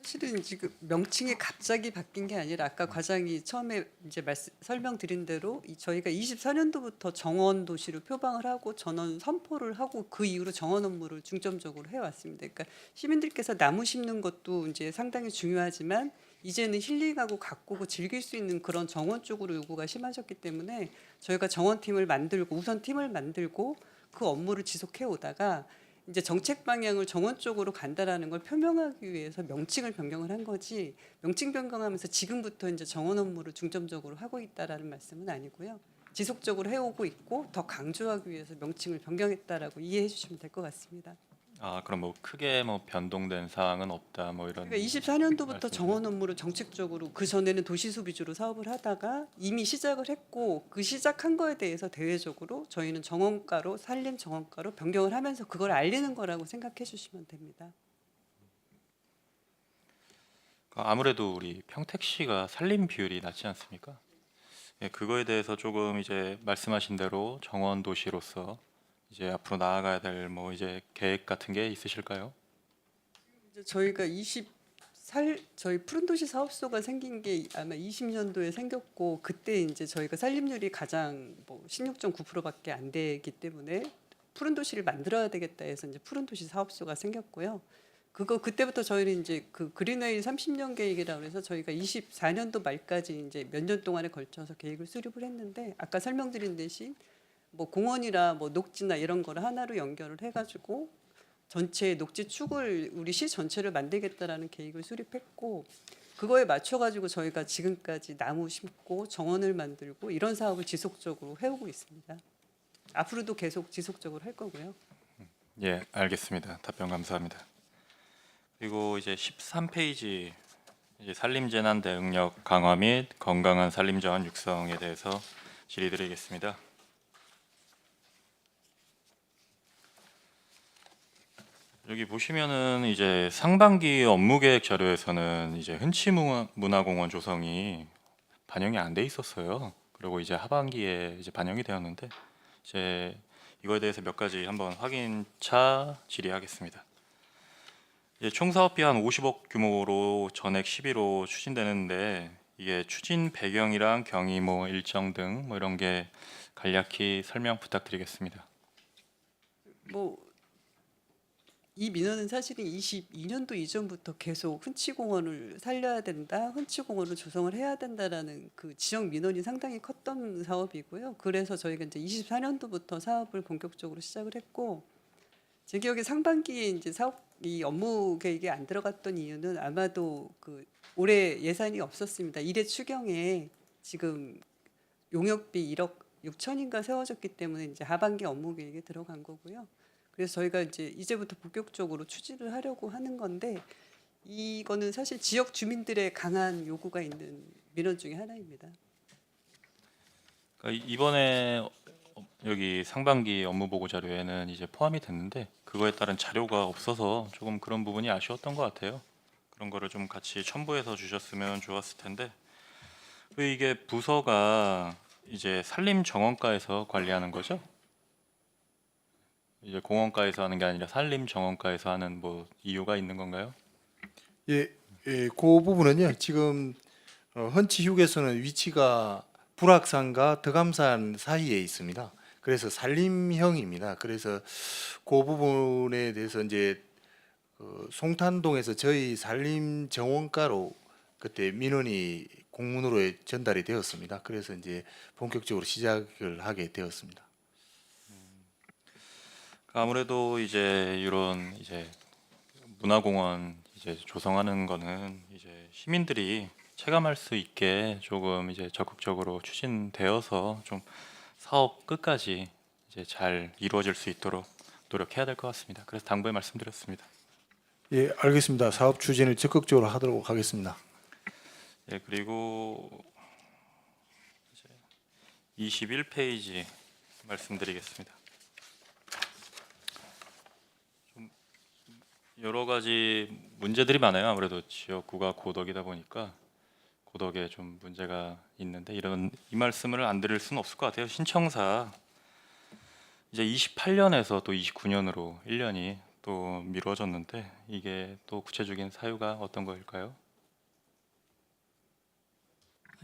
사실은 지금 명칭이 갑자기 바뀐 게 아니라 아까 과장이 처음에 이제 설명드린 대로 저희가 24년도부터 정원 도시로 표방을 하고 전원 선포를 하고 그 이후로 정원 업무를 중점적으로 해왔습니다. 그러니까 시민들께서 나무 심는 것도 이제 상당히 중요하지만 이제는 힐링하고 가꾸고 즐길 수 있는 그런 정원 쪽으로 요구가 심하셨기 때문에 저희가 정원팀을 만들고 우선팀을 만들고 그 업무를 지속해 오다가 이제 정책 방향을 정원 쪽으로 간다라는 걸 표명하기 위해서 명칭을 변경을 한 거지, 명칭 변경하면서 지금부터 이제 정원 업무를 중점적으로 하고 있다라는 말씀은 아니고요. 지속적으로 해오고 있고 더 강조하기 위해서 명칭을 변경했다라고 이해해 주시면 될 것 같습니다. 아, 그럼 뭐 크게 뭐 변동된 사항은 없다 뭐 이런. 그러니까 24년도부터 말씀이시죠? 정원 업무를 정책적으로, 그 전에는 도시수 위주로 사업을 하다가 이미 시작을 했고 그 시작한 거에 대해서 대외적으로 저희는 정원가로 산림 정원가로 변경을 하면서 그걸 알리는 거라고 생각해 주시면 됩니다. 아무래도 우리 평택시가 산림 비율이 낮지 않습니까? 예, 그거에 대해서 조금 이제 말씀하신 대로 정원 도시로서 이제 앞으로 나아가야 될 뭐 이제 계획 같은 게 있으실까요? 이제 저희가 저희 푸른도시 사업소가 생긴 게 아마 20년도에 생겼고 그때 이제 저희가 산림률이 가장 뭐 16.9%밖에 안 되기 때문에 푸른도시를 만들어야 되겠다 해서 이제 푸른도시 사업소가 생겼고요. 그때부터 저희는 이제 그 그린웨이 30년 계획이라고 해서 저희가 24년도 말까지 이제 몇 년 동안에 걸쳐서 계획을 수립을 했는데 아까 설명드린 대신 뭐 공원이나 뭐 녹지나 이런 거를 하나로 연결을 해가지고 전체 녹지 축을 우리 시 전체를 만들겠다라는 계획을 수립했고 그거에 맞춰가지고 저희가 지금까지 나무 심고 정원을 만들고 이런 사업을 지속적으로 해오고 있습니다. 앞으로도 계속 지속적으로 할 거고요. 예, 알겠습니다. 답변 감사합니다. 그리고 이제 13페이지 이제 산림재난 대응력 강화 및 건강한 산림자원 육성에 대해서 질의드리겠습니다. 여기 보시면은 이제 상반기 업무계획 자료에서는 이제 흔치문화공원 조성이 반영이 안 돼 있었어요. 그리고 이제 하반기에 이제 반영이 되었는데 이제 이거에 대해서 몇 가지 한번 확인차 질의하겠습니다. 이제 총 사업비 한 50억 규모로 전액 11호 추진되는데 이게 추진 배경이랑 경위 뭐 일정 등 뭐 이런 게 간략히 설명 부탁드리겠습니다. 뭐 이 민원은 사실은 22년도 이전부터 계속 흔치공원을 살려야 된다, 흔치공원을 조성을 해야 된다라는 그 지역 민원이 상당히 컸던 사업이고요. 그래서 저희가 이제 24년도부터 사업을 본격적으로 시작을 했고, 제 기억에 상반기에 이제 이 업무 계획에 안 들어갔던 이유는 아마도 그 올해 예산이 없었습니다. 1회 추경에 지금 용역비 1억 6천인가 세워졌기 때문에 이제 하반기 업무 계획에 들어간 거고요. 그래서 저희가 이제부터 본격적으로 추진을 하려고 하는 건데 이거는 사실 지역 주민들의 강한 요구가 있는 민원 중에 하나입니다. 그러니까 이번에 여기 상반기 업무 보고 자료에는 이제 포함이 됐는데 그거에 따른 자료가 없어서 조금 그런 부분이 아쉬웠던 것 같아요. 그런 거를 좀 같이 첨부해서 주셨으면 좋았을 텐데 이게 부서가 이제 산림정원과에서 관리하는 거죠? 이제 공원가에서 하는 게 아니라 산림정원가에서 하는 뭐 이유가 있는 건가요? 예, 그 부분은요. 지금 헌치 휴게소는 위치가 불악산과 덕암산 사이에 있습니다. 그래서 산림형입니다. 그래서 그 부분에 대해서 이제 송탄동에서 저희 산림정원과로 그때 민원이 공문으로 전달이 되었습니다. 그래서 이제 본격적으로 시작을 하게 되었습니다. 아무래도 이제 이런 이제 문화공원 이제 조성하는 거는 이제 시민들이 체감할 수 있게 조금 이제 적극적으로 추진되어서 좀 사업 끝까지 이제 잘 이루어질 수 있도록 노력해야 될 것 같습니다. 그래서 당부에 말씀드렸습니다. 예, 알겠습니다. 사업 추진을 적극적으로 하도록 하겠습니다. 예, 그리고 이제 21페이지 말씀드리겠습니다. 좀 여러 가지 문제들이 많아요. 아무래도 지역구가 고덕이다 보니까 고덕에 좀 문제가 있는데 이 말씀을 안 드릴 수는 없을 것 같아요. 신청사 이제 28년에서 또 29년으로 1년이 또 미뤄졌는데 이게 또 구체적인 사유가 어떤 거일까요?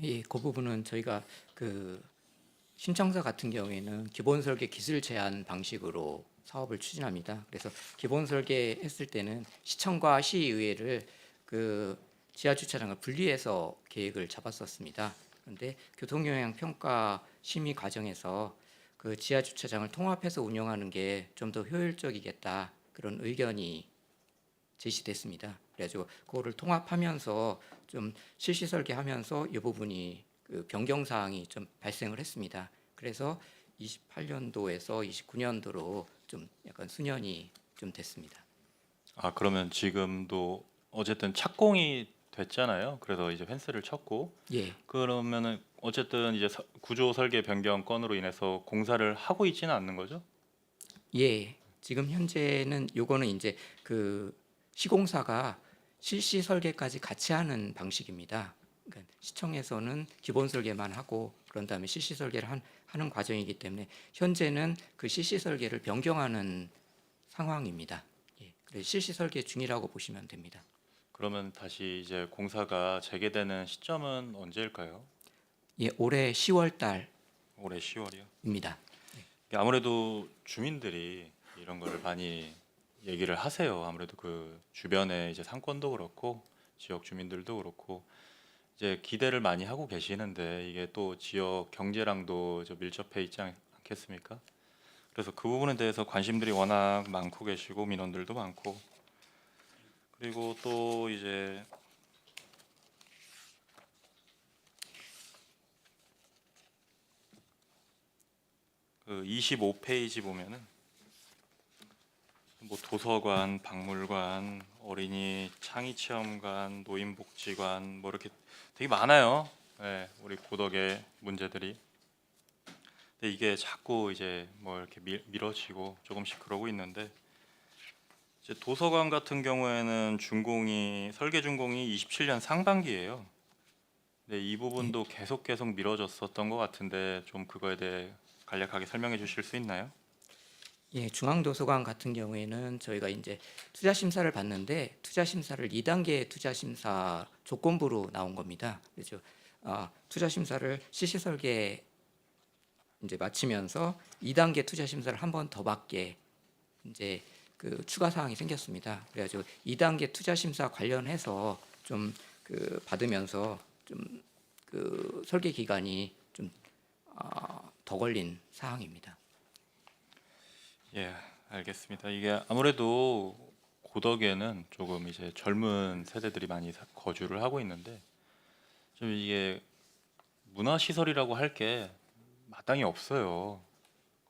예, 그 부분은 저희가 그 신청사 같은 경우에는 기본 설계 기술 제한 방식으로 사업을 추진합니다. 그래서 기본 설계했을 때는 시청과 시의회를 그 지하 주차장을 분리해서 계획을 잡았었습니다. 그런데 교통영향 평가 심의 과정에서 그 지하 주차장을 통합해서 운영하는 게 좀 더 효율적이겠다 그런 의견이 제시됐습니다. 그래가지고 그거를 통합하면서 좀 실시 설계하면서 이 부분이 그 변경 사항이 좀 발생을 했습니다. 그래서 28년도에서 29년도로 좀 약간 수년이 좀 됐습니다. 아, 그러면 지금도 어쨌든 착공이 됐잖아요. 그래서 이제 펜스를 쳤고 예, 그러면은 어쨌든 이제 구조 설계 변경 건으로 인해서 공사를 하고 있지는 않는 거죠? 예. 지금 현재는 요거는 이제 그 시공사가 실시 설계까지 같이 하는 방식입니다. 그러니까 시청에서는 기본 설계만 하고 그런 다음에 실시 설계를 하는 과정이기 때문에 현재는 그 실시 설계를 변경하는 상황입니다. 예. 그래서 실시 설계 중이라고 보시면 됩니다. 그러면 다시 이제 공사가 재개되는 시점은 언제일까요? 예, 올해 10월 달입니다. 올해 10월이요. 아무래도 주민들이 이런 거를 많이 얘기를 하세요. 아무래도 그 주변에 이제 상권도 그렇고 지역 주민들도 그렇고 이제 기대를 많이 하고 계시는데 이게 또 지역 경제랑도 밀접해 있지 않겠습니까? 그래서 그 부분에 대해서 관심들이 워낙 많고 계시고 민원들도 많고 그리고 또 이제 그 25페이지 보면은 뭐 도서관, 박물관, 어린이 창의체험관, 노인복지관 뭐 이렇게 되게 많아요. 네, 우리 고덕의 문제들이. 근데 이게 자꾸 이제 뭐 이렇게 미뤄지고 조금씩 그러고 있는데 이제 도서관 같은 경우에는 설계 준공이 27년 상반기예요. 근데 이 부분도 계속 미뤄졌었던 것 같은데 좀 그거에 대해 간략하게 설명해 주실 수 있나요? 예, 중앙도서관 같은 경우에는 저희가 이제 투자 심사를 받는데 투자 심사를 2단계 투자 심사 조건부로 나온 겁니다. 그렇죠. 투자 심사를 실시 설계 이제 마치면서 2단계 투자 심사를 한 번 더 받게 이제 그 추가 사항이 생겼습니다. 그래가지고 2단계 투자 심사 관련해서 좀 그 받으면서 좀 그 설계 기간이 좀 더 걸린 사항입니다. 예, 알겠습니다. 이게 아무래도 고덕에는 조금 이제 젊은 세대들이 많이 거주를 하고 있는데 좀 이게 문화 시설이라고 할 게 마땅히 없어요.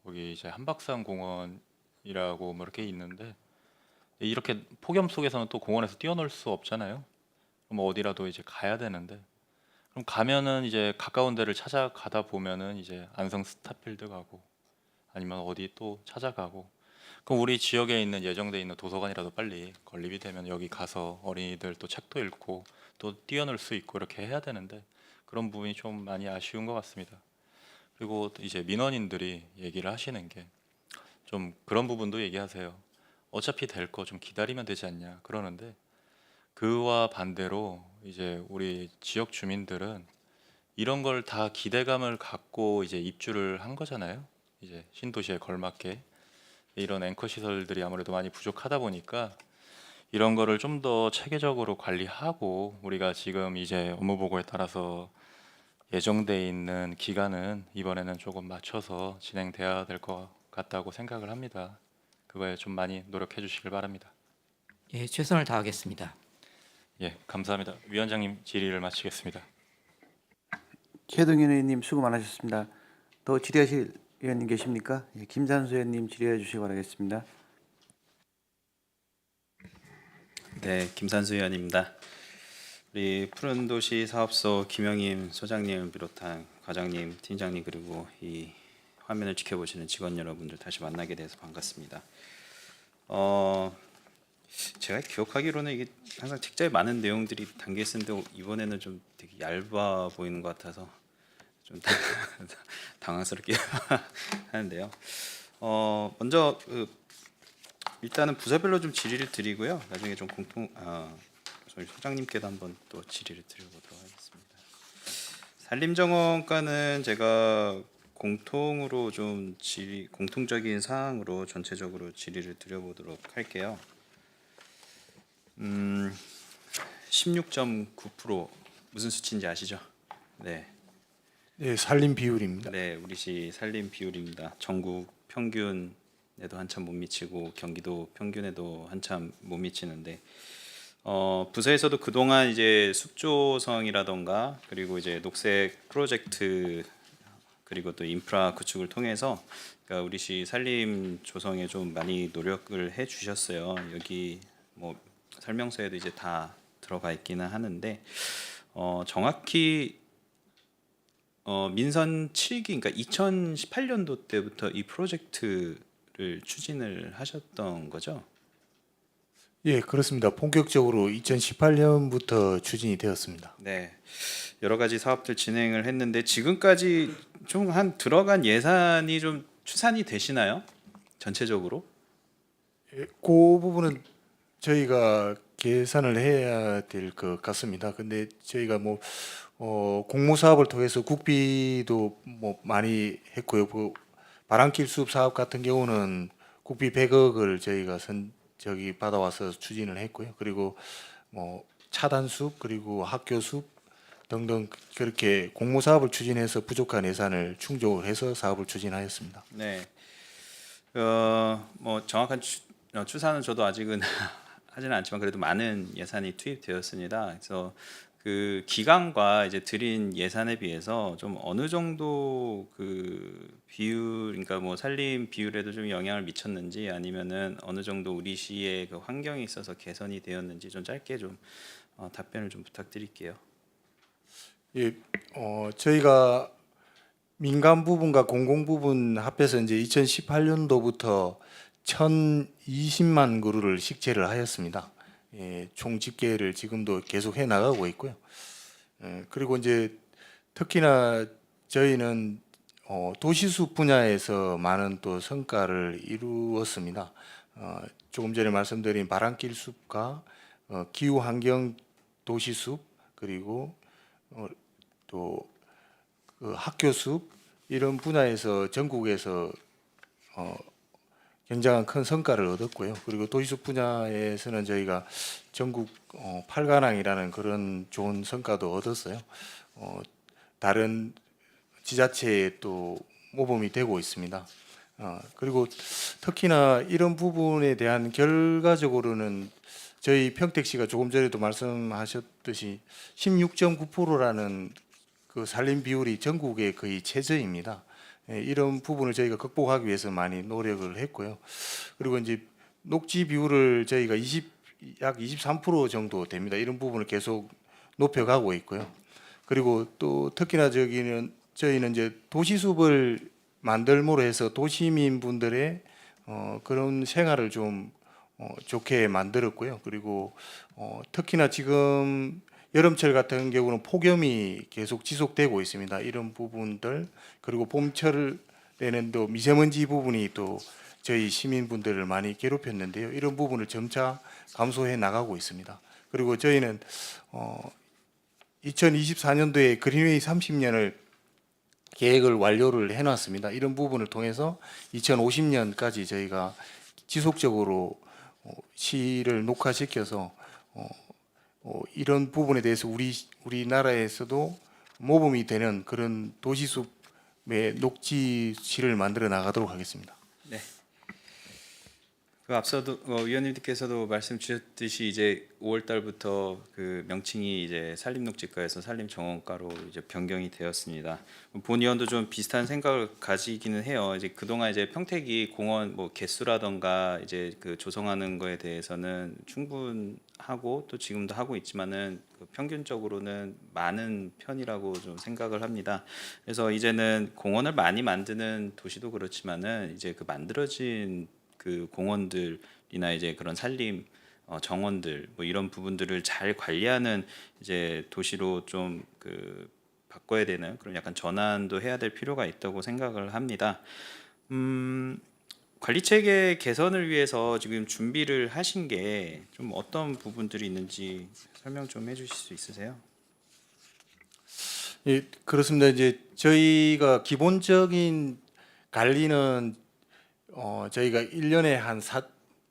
거기 이제 한박산 공원이라고 뭐 이렇게 있는데 이렇게 폭염 속에서는 또 공원에서 뛰어놀 수 없잖아요. 그럼 어디라도 이제 가야 되는데 그럼 가면은 이제 가까운 데를 찾아가다 보면은 이제 안성 스타필드 가고 아니면 어디 또 찾아가고 그럼 우리 지역에 있는 예정돼 있는 도서관이라도 빨리 건립이 되면 여기 가서 어린이들 또 책도 읽고 또 뛰어놀 수 있고 이렇게 해야 되는데 그런 부분이 좀 많이 아쉬운 것 같습니다. 그리고 이제 민원인들이 얘기를 하시는 게 좀 그런 부분도 얘기하세요. 어차피 될 거 좀 기다리면 되지 않냐 그러는데 그와 반대로 이제 우리 지역 주민들은 이런 걸 다 기대감을 갖고 이제 입주를 한 거잖아요. 이제 신도시에 걸맞게 이런 앵커 시설들이 아무래도 많이 부족하다 보니까 이런 거를 좀 더 체계적으로 관리하고 우리가 지금 이제 업무 보고에 따라서 예정돼 있는 기간은 이번에는 조금 맞춰서 진행돼야 될 것 같다고 생각을 합니다. 그거에 좀 많이 노력해 주시길 바랍니다. 예, 최선을 다하겠습니다. 예, 감사합니다. 위원장님 질의를 마치겠습니다. 최동현 의원님 수고 많으셨습니다. 더 질의하실 의원님 계십니까? 예, 김산수 의원님 질의해 주시기 바라겠습니다. 네, 김산수 의원입니다. 우리 푸른도시 사업소 김영임 소장님을 비롯한 과장님, 팀장님 그리고 이 화면을 지켜보시는 직원 여러분들 다시 만나게 돼서 반갑습니다. 제가 기억하기로는 이게 항상 책자에 많은 내용들이 담겨 있었는데 이번에는 좀 되게 얇아 보이는 것 같아서 좀 당황스럽게 하는데요. 먼저 일단은 부서별로 좀 질의를 드리고요. 나중에 좀 저희 소장님께도 한번 또 질의를 드려보도록 하겠습니다. 산림정원과는 제가 공통으로 좀 공통적인 사항으로 전체적으로 질의를 드려보도록 할게요. 16.9% 무슨 수치인지 아시죠? 네. 네, 산림 비율입니다. 네, 우리시 산림 비율입니다. 전국 평균에도 한참 못 미치고 경기도 평균에도 한참 못 미치는데 부서에서도 그동안 이제 숲조성이라던가 그리고 이제 녹색 프로젝트 그리고 또 인프라 구축을 통해서 그러니까 우리시 산림 조성에 좀 많이 노력을 해 주셨어요. 여기 뭐 설명서에도 이제 다 들어가 있기는 하는데 정확히 민선 7기 그러니까 2018년도 때부터 이 프로젝트를 추진을 하셨던 거죠? 예, 그렇습니다. 본격적으로 2018년부터 추진이 되었습니다. 네. 여러 가지 사업들 진행을 했는데 지금까지 좀 한 들어간 예산이 좀 추산이 되시나요? 전체적으로? 예, 그 부분은 저희가 계산을 해야 될 것 같습니다. 근데 저희가 뭐 공모 사업을 통해서 국비도 뭐 많이 했고요. 그 바람길 숲 사업 같은 경우는 국비 100억을 저희가 받아와서 추진을 했고요. 그리고 뭐 차단 숲 그리고 학교 숲 등등 그렇게 공모 사업을 추진해서 부족한 예산을 충족을 해서 사업을 추진하였습니다. 네. 뭐 정확한 추산은 저도 아직은 하지는 않지만 그래도 많은 예산이 투입되었습니다. 그래서 그 기간과 이제 드린 예산에 비해서 좀 어느 정도 그 비율, 그러니까 뭐 산림 비율에도 좀 영향을 미쳤는지 아니면은 어느 정도 우리 시의 그 환경에 있어서 개선이 되었는지 좀 짧게 좀 답변을 좀 부탁드릴게요. 예, 저희가 민간 부분과 공공 부분 합해서 이제 2018년도부터 1,020만 그루를 식재를 하였습니다. 예, 총 집계를 지금도 계속 해 나가고 있고요. 그리고 이제 특히나 저희는 도시숲 분야에서 많은 또 성과를 이루었습니다. 조금 전에 말씀드린 바람길 숲과 기후 환경 도시숲 그리고 또 그 학교 숲 이런 분야에서 전국에서 굉장한 큰 성과를 얻었고요. 그리고 도시숲 분야에서는 저희가 전국 8관왕이라는 그런 좋은 성과도 얻었어요. 다른 지자체에 또 모범이 되고 있습니다. 그리고 특히나 이런 부분에 대한 결과적으로는 저희 평택시가 조금 전에도 말씀하셨듯이 16.9%라는 그 산림 비율이 전국의 거의 최저입니다. 이런 부분을 저희가 극복하기 위해서 많이 노력을 했고요. 그리고 이제 녹지 비율을 저희가 약 23% 정도 됩니다. 이런 부분을 계속 높여가고 있고요. 그리고 또 특히나 저희는 이제 도시숲을 만들므로 해서 도시민분들의 그런 생활을 좀 좋게 만들었고요. 그리고 특히나 지금 여름철 같은 경우는 폭염이 계속 지속되고 있습니다. 이런 부분들 그리고 봄철에는 또 미세먼지 부분이 또 저희 시민분들을 많이 괴롭혔는데요. 이런 부분을 점차 감소해 나가고 있습니다. 그리고 저희는 2024년도에 그린웨이 30년을 계획을 완료를 해놨습니다. 이런 부분을 통해서 2050년까지 저희가 지속적으로 시를 녹화시켜서 이런 부분에 대해서 우리나라에서도 모범이 되는 그런 도시숲의 녹지시를 만들어 나가도록 하겠습니다. 네. 그 앞서도 위원님께서도 말씀 주셨듯이 이제 5월 달부터 그 명칭이 이제 산림녹지과에서 산림정원과로 이제 변경이 되었습니다. 본 의원도 좀 비슷한 생각을 가지기는 해요. 이제 그동안 이제 평택이 공원 뭐 개수라던가 이제 그 조성하는 거에 대해서는 충분하고 또 지금도 하고 있지만은 그 평균적으로는 많은 편이라고 좀 생각을 합니다. 그래서 이제는 공원을 많이 만드는 도시도 그렇지만은 이제 그 만들어진 그 공원들이나 이제 그런 산림 정원들 뭐 이런 부분들을 잘 관리하는 이제 도시로 좀 그 바꿔야 되는 그런 약간 전환도 해야 될 필요가 있다고 생각을 합니다. 관리 체계 개선을 위해서 지금 준비를 하신 게 좀 어떤 부분들이 있는지 설명 좀 해주실 수 있으세요? 예, 그렇습니다. 이제 저희가 기본적인 관리는 저희가 1년에 한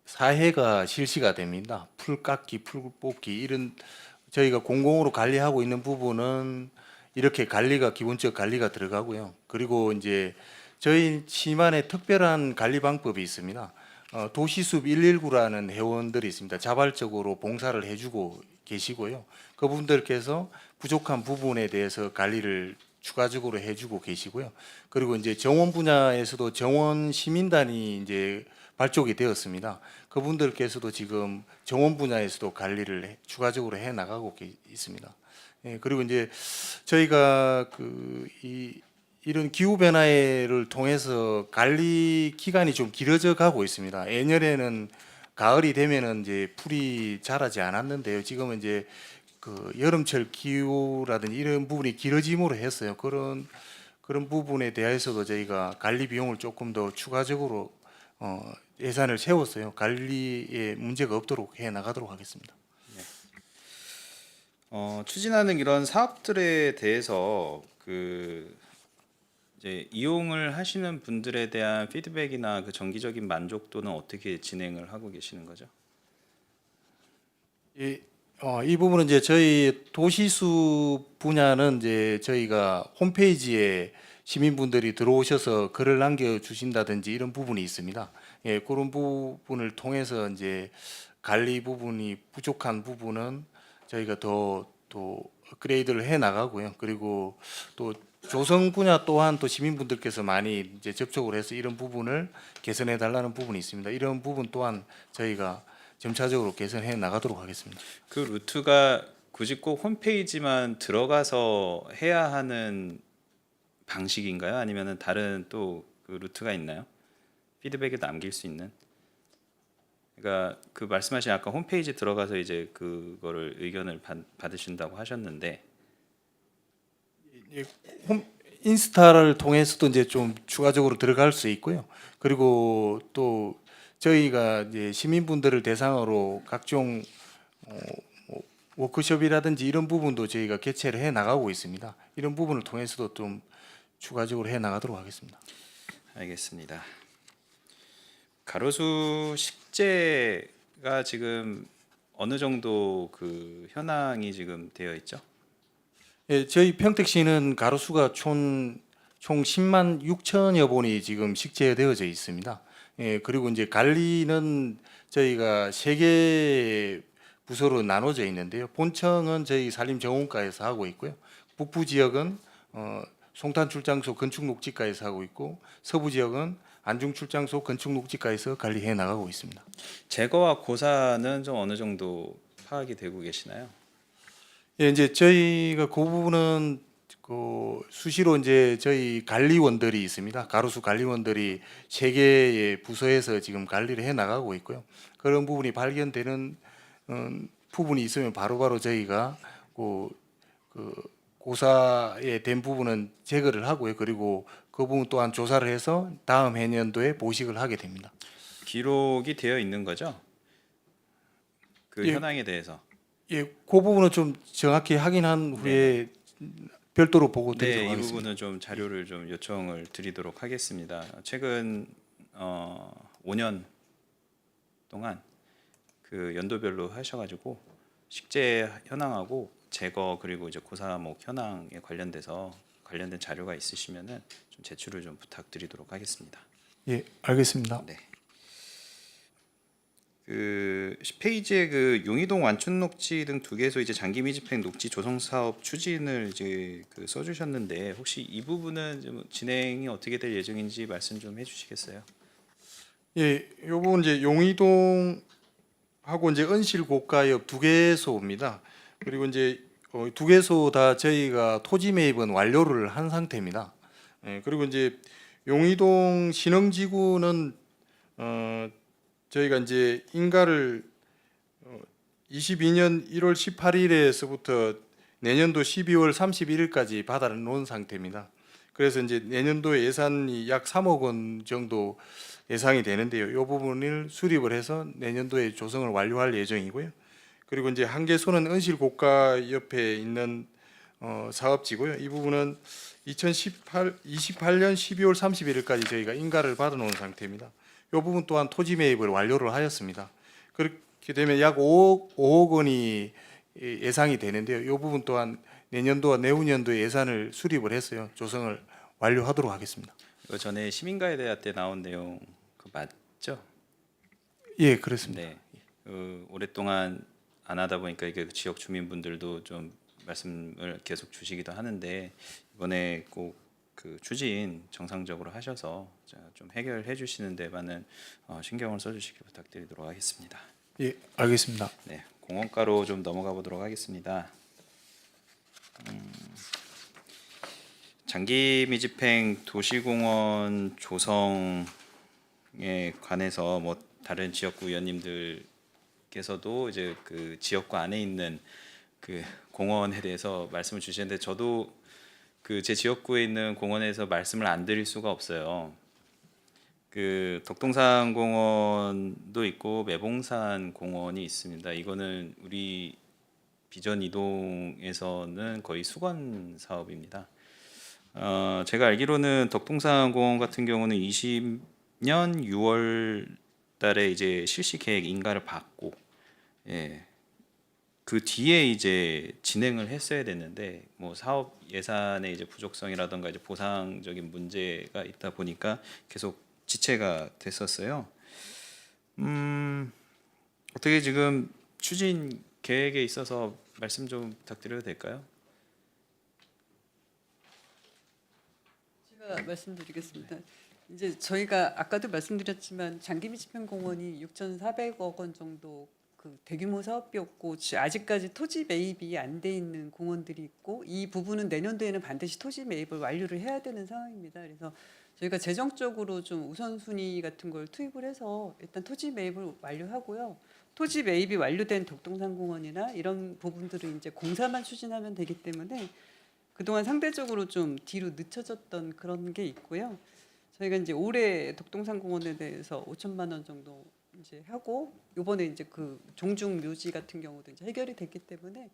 4회가 실시가 됩니다. 풀 깎기, 풀 뽑기 이런 저희가 공공으로 관리하고 있는 부분은 이렇게 관리가 기본적 관리가 들어가고요. 그리고 이제 저희 시만의 특별한 관리 방법이 있습니다. 도시숲 119라는 회원들이 있습니다. 자발적으로 봉사를 해주고 계시고요. 그분들께서 부족한 부분에 대해서 관리를 추가적으로 해주고 계시고요. 그리고 이제 정원 분야에서도 정원 시민단이 이제 발족이 되었습니다. 그분들께서도 지금 정원 분야에서도 관리를 추가적으로 해 나가고 있습니다. 예, 그리고 이제 저희가 이런 기후 변화를 통해서 관리 기간이 좀 길어져 가고 있습니다. 예년에는 가을이 되면은 이제 풀이 자라지 않았는데요. 지금은 이제 그 여름철 기후라든지 이런 부분이 길어짐으로 했어요. 그런 부분에 대해서도 저희가 관리 비용을 조금 더 추가적으로 예산을 세웠어요. 관리에 문제가 없도록 해 나가도록 하겠습니다. 추진하는 이런 사업들에 대해서 그 이제 이용을 하시는 분들에 대한 피드백이나 그 정기적인 만족도는 어떻게 진행을 하고 계시는 거죠? 이 부분은 이제 저희 도시수 분야는 이제 저희가 홈페이지에 시민분들이 들어오셔서 글을 남겨 주신다든지 이런 부분이 있습니다. 예, 그런 부분을 통해서 이제 관리 부분이 부족한 부분은 저희가 또 업그레이드를 해 나가고요. 그리고 또 조성 분야 또한 또 시민분들께서 많이 이제 접촉을 해서 이런 부분을 개선해 달라는 부분이 있습니다. 이런 부분 또한 저희가 점차적으로 개선해 나가도록 하겠습니다. 그 루트가 굳이 꼭 홈페이지만 들어가서 해야 하는 방식인가요? 아니면은 다른 또 그 루트가 있나요? 피드백을 남길 수 있는? 그러니까 그 말씀하신 아까 홈페이지 들어가서 이제 그거를 의견을 받으신다고 하셨는데 인스타를 통해서도 이제 좀 추가적으로 들어갈 수 있고요. 그리고 또 저희가 이제 시민분들을 대상으로 각종 워크숍이라든지 이런 부분도 저희가 개최를 해 나가고 있습니다. 이런 부분을 통해서도 좀 추가적으로 해 나가도록 하겠습니다. 알겠습니다. 가로수 식재가 지금 어느 정도 그 현황이 지금 되어 있죠? 예, 저희 평택시는 가로수가 총 10만 6천여 본이 지금 식재되어져 있습니다. 예, 그리고 이제 관리는 저희가 3개 부서로 나눠져 있는데요. 본청은 저희 산림정원과에서 하고 있고요. 북부 지역은 송탄출장소 건축녹지과에서 하고 있고, 서부 지역은 안중출장소 건축녹지과에서 관리해 나가고 있습니다. 제거와 고사는 좀 어느 정도 파악이 되고 계시나요? 예, 이제 저희가 그 부분은 그 수시로 이제 저희 관리원들이 있습니다. 가로수 관리원들이 3개의 부서에서 지금 관리를 해 나가고 있고요. 그런 부분이 발견되는 부분이 있으면 바로바로 저희가 그 고사에 된 부분은 제거를 하고요. 그리고 그 부분 또한 조사를 해서 다음 해년도에 보식을 하게 됩니다. 기록이 되어 있는 거죠? 그 예. 현황에 대해서. 예, 그 부분은 좀 정확히 확인한 후에 별도로 보고 드리도록 네, 이 하겠습니다. 부분은 좀 자료를 좀 요청을 드리도록 하겠습니다. 최근 5년 동안 그 연도별로 하셔가지고 식재 현황하고 제거 그리고 이제 고사목 현황에 관련된 자료가 있으시면은 좀 제출을 좀 부탁드리도록 하겠습니다. 예, 알겠습니다. 네. 그 10페이지에 그 용이동 완촌 녹지 등 2개소 이제 장기 미집행 녹지 조성 사업 추진을 이제 그 써주셨는데 혹시 이 부분은 좀 진행이 어떻게 될 예정인지 말씀 좀 해주시겠어요? 예, 요 부분 이제 용이동 하고 이제 은실 고가역 2개소입니다. 그리고 이제 2개소 다 저희가 토지 매입은 완료를 한 상태입니다. 예, 그리고 이제 용이동 신흥지구는 저희가 이제 인가를 22년 1월 18일에서부터 내년도 12월 31일까지 받아 놓은 상태입니다. 그래서 이제 내년도 예산이 약 3억 원 정도 예상이 되는데요. 이 부분을 수립을 해서 내년도에 조성을 완료할 예정이고요. 그리고 이제 한개소는 은실 고가 옆에 있는 사업지고요. 이 부분은 28년 12월 31일까지 저희가 인가를 받아 놓은 상태입니다. 이 부분 또한 토지 매입을 완료를 하였습니다. 그렇게 되면 약 5억 원이 예상이 되는데요. 이 부분 또한 내년도와 내후년도에 예산을 수립을 했어요. 조성을 완료하도록 하겠습니다. 이거 전에 시민가에 대한 때 나온 내용 그 맞죠? 예, 그렇습니다. 네. 오랫동안 안 하다 보니까 이게 지역 주민분들도 좀 말씀을 계속 주시기도 하는데 이번에 꼭 그 추진 정상적으로 하셔서 좀 해결해 주시는 데만은 신경을 써주시길 부탁드리도록 하겠습니다. 예, 알겠습니다. 네, 공원가로 좀 넘어가 보도록 하겠습니다. 장기 미집행 도시공원 조성에 관해서 뭐 다른 지역구 의원님들께서도 이제 그 지역구 안에 있는 그 공원에 대해서 말씀을 주시는데 저도 그 제 지역구에 있는 공원에서 말씀을 안 드릴 수가 없어요. 그 덕동산 공원도 있고 매봉산 공원이 있습니다. 이거는 우리 비전 이동에서는 거의 수건 사업입니다. 제가 알기로는 덕동산 공원 같은 경우는 20년 6월 달에 이제 실시 계획 인가를 받고 그 뒤에 이제 진행을 했어야 됐는데 뭐 사업 예산의 이제 부족성이라던가 이제 보상적인 문제가 있다 보니까 계속 지체가 됐었어요. 어떻게 지금 추진 계획에 있어서 말씀 좀 부탁드려도 될까요? 제가 말씀드리겠습니다. 이제 저희가 아까도 말씀드렸지만 장기미집행공원이 6,400억 원 정도 그 대규모 사업비였고 아직까지 토지 매입이 안 돼 있는 공원들이 있고 이 부분은 내년도에는 반드시 토지 매입을 완료를 해야 되는 상황입니다. 그래서 저희가 재정적으로 좀 우선순위 같은 걸 투입을 해서 일단 토지 매입을 완료하고요. 토지 매입이 완료된 덕동산공원이나 이런 부분들은 이제 공사만 추진하면 되기 때문에 그동안 상대적으로 좀 뒤로 늦춰졌던 그런 게 있고요. 저희가 이제 올해 덕동산공원에 대해서 5천만 원 정도 이제 하고 이번에 이제 그 종중 묘지 같은 경우도 이제 해결이 됐기 때문에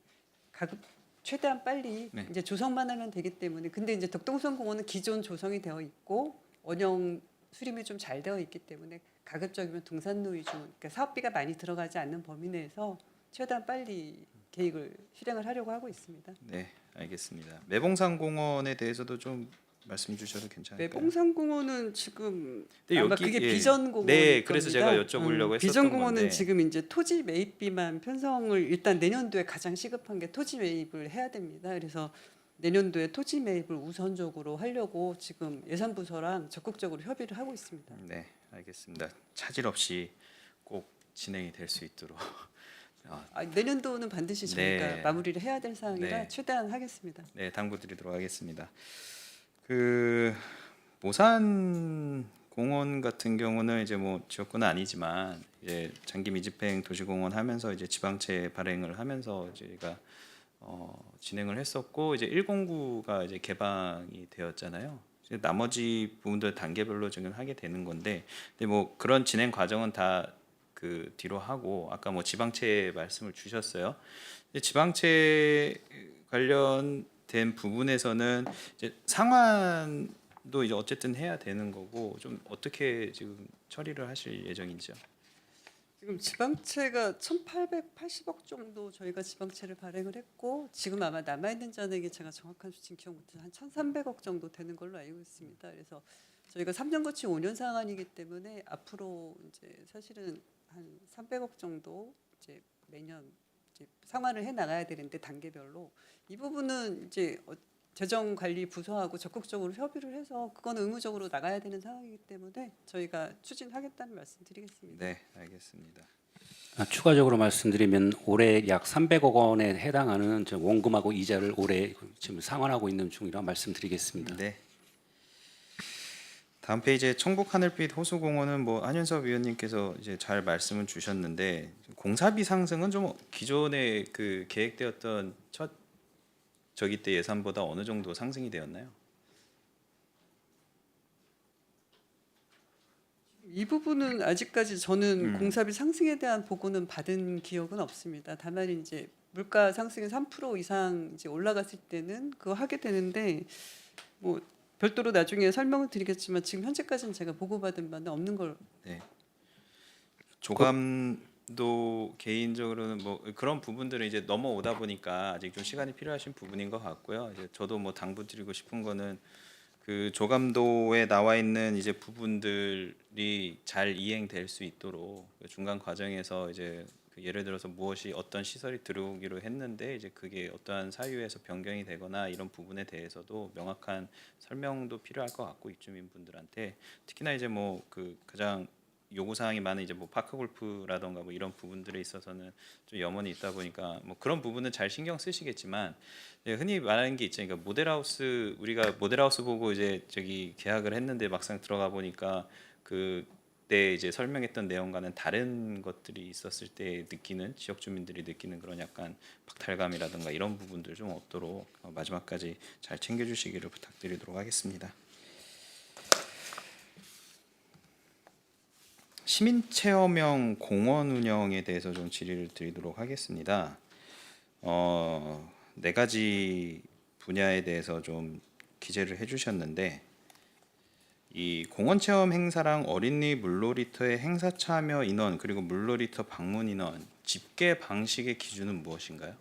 최대한 빨리 네. 이제 조성만 하면 되기 때문에 근데 이제 덕동산공원은 기존 조성이 되어 있고 원형 수림이 좀 잘 되어 있기 때문에 가급적이면 동산로 위주 그러니까 사업비가 많이 들어가지 않는 범위 내에서 최대한 빨리 계획을 실행을 하려고 하고 있습니다. 네, 알겠습니다. 매봉산 공원에 대해서도 좀 말씀 주셔도 괜찮을까요? 매봉산공원은 지금 근데 아마 여기- 그게 예. 비전공원 네, 그래서 제가 여쭤보려고 했었던 비전공원은 건데. 지금 이제 토지 매입비만 편성을 일단 내년도에 가장 시급한 게 토지 매입을 해야 됩니다. 그래서 내년도에 토지 매입을 우선적으로 하려고 지금 예산부서랑 적극적으로 협의를 하고 있습니다. 네, 알겠습니다. 차질 없이 꼭 진행이 될 수 있도록 내년도는 반드시 저희가 네. 마무리를 해야 될 사항이라 네. 최대한 하겠습니다. 네, 당부드리도록 하겠습니다. 그 모산 공원 같은 경우는 이제 뭐 지역구는 아니지만 이제 장기 미집행 도시공원 하면서 이제 지방채 발행을 하면서 저희가 진행을 했었고 이제 109가 이제 개방이 되었잖아요. 이제 나머지 부분들 단계별로 지금 하게 되는 건데, 근데 뭐 그런 진행 과정은 다 그 뒤로 하고 아까 뭐 지방채 말씀을 주셨어요. 근데 지방채 관련된 부분에서는 이제 상환도 이제 어쨌든 해야 되는 거고 좀 어떻게 지금 처리를 하실 예정인지요? 지금 지방채가 1,880억 정도 저희가 지방채를 발행을 했고 지금 아마 남아 있는 잔액이 제가 정확한 수치는 기억 못해서 한 1,300억 정도 되는 걸로 알고 있습니다. 그래서 저희가 3년 거치 5년 상환이기 때문에 앞으로 이제 사실은 한 300억 정도 이제 매년 이제 상환을 해 나가야 되는데 단계별로 이 부분은 이제 재정 관리 부서하고 적극적으로 협의를 해서 그거는 의무적으로 나가야 되는 상황이기 때문에 저희가 추진하겠다는 말씀드리겠습니다. 네, 알겠습니다. 추가적으로 말씀드리면 올해 약 300억 원에 해당하는 저 원금하고 이자를 올해 지금 상환하고 있는 중이라 말씀드리겠습니다. 네. 다음 페이지에 청북 하늘빛 호수공원은 뭐 한윤섭 위원님께서 이제 잘 말씀을 주셨는데 공사비 상승은 좀 기존에 그 계획되었던 첫 저기 때 예산보다 어느 정도 상승이 되었나요? 이 부분은 아직까지 저는 공사비 상승에 대한 보고는 받은 기억은 없습니다. 다만 이제 물가 상승이 3% 이상 이제 올라갔을 때는 그거 하게 되는데 뭐 별도로 나중에 설명을 드리겠지만 지금 현재까지는 제가 보고받은 바는 없는 걸. 네. 조감도 개인적으로는 뭐 그런 부분들은 이제 넘어오다 보니까 아직 좀 시간이 필요하신 부분인 것 같고요. 이제 저도 뭐 당부드리고 싶은 거는 그 조감도에 나와 있는 이제 부분들이 잘 이행될 수 있도록 그 중간 과정에서 이제 그 예를 들어서 무엇이 어떤 시설이 들어오기로 했는데 이제 그게 어떠한 사유에서 변경이 되거나 이런 부분에 대해서도 명확한 설명도 필요할 것 같고 입주민 분들한테 특히나 이제 뭐 그 가장 요구 사항이 많은 이제 뭐 파크 골프라던가 뭐 이런 부분들에 있어서는 좀 염원이 있다 보니까 뭐 그런 부분은 잘 신경 쓰시겠지만 흔히 말하는 게 있죠. 그러니까 모델하우스 우리가 모델하우스 보고 이제 저기 계약을 했는데 막상 들어가 보니까 그때 이제 설명했던 내용과는 다른 것들이 있었을 때 느끼는 지역 주민들이 느끼는 그런 약간 박탈감이라든가 이런 부분들 좀 없도록 마지막까지 잘 챙겨주시기를 부탁드리도록 하겠습니다. 시민체험형 공원 운영에 대해서 좀 질의를 드리도록 하겠습니다. 네 가지 분야에 대해서 좀 기재를 해주셨는데 이 공원 체험 행사랑 어린이 물놀이터의 행사 참여 인원 그리고 물놀이터 방문 인원 집계 방식의 기준은 무엇인가요?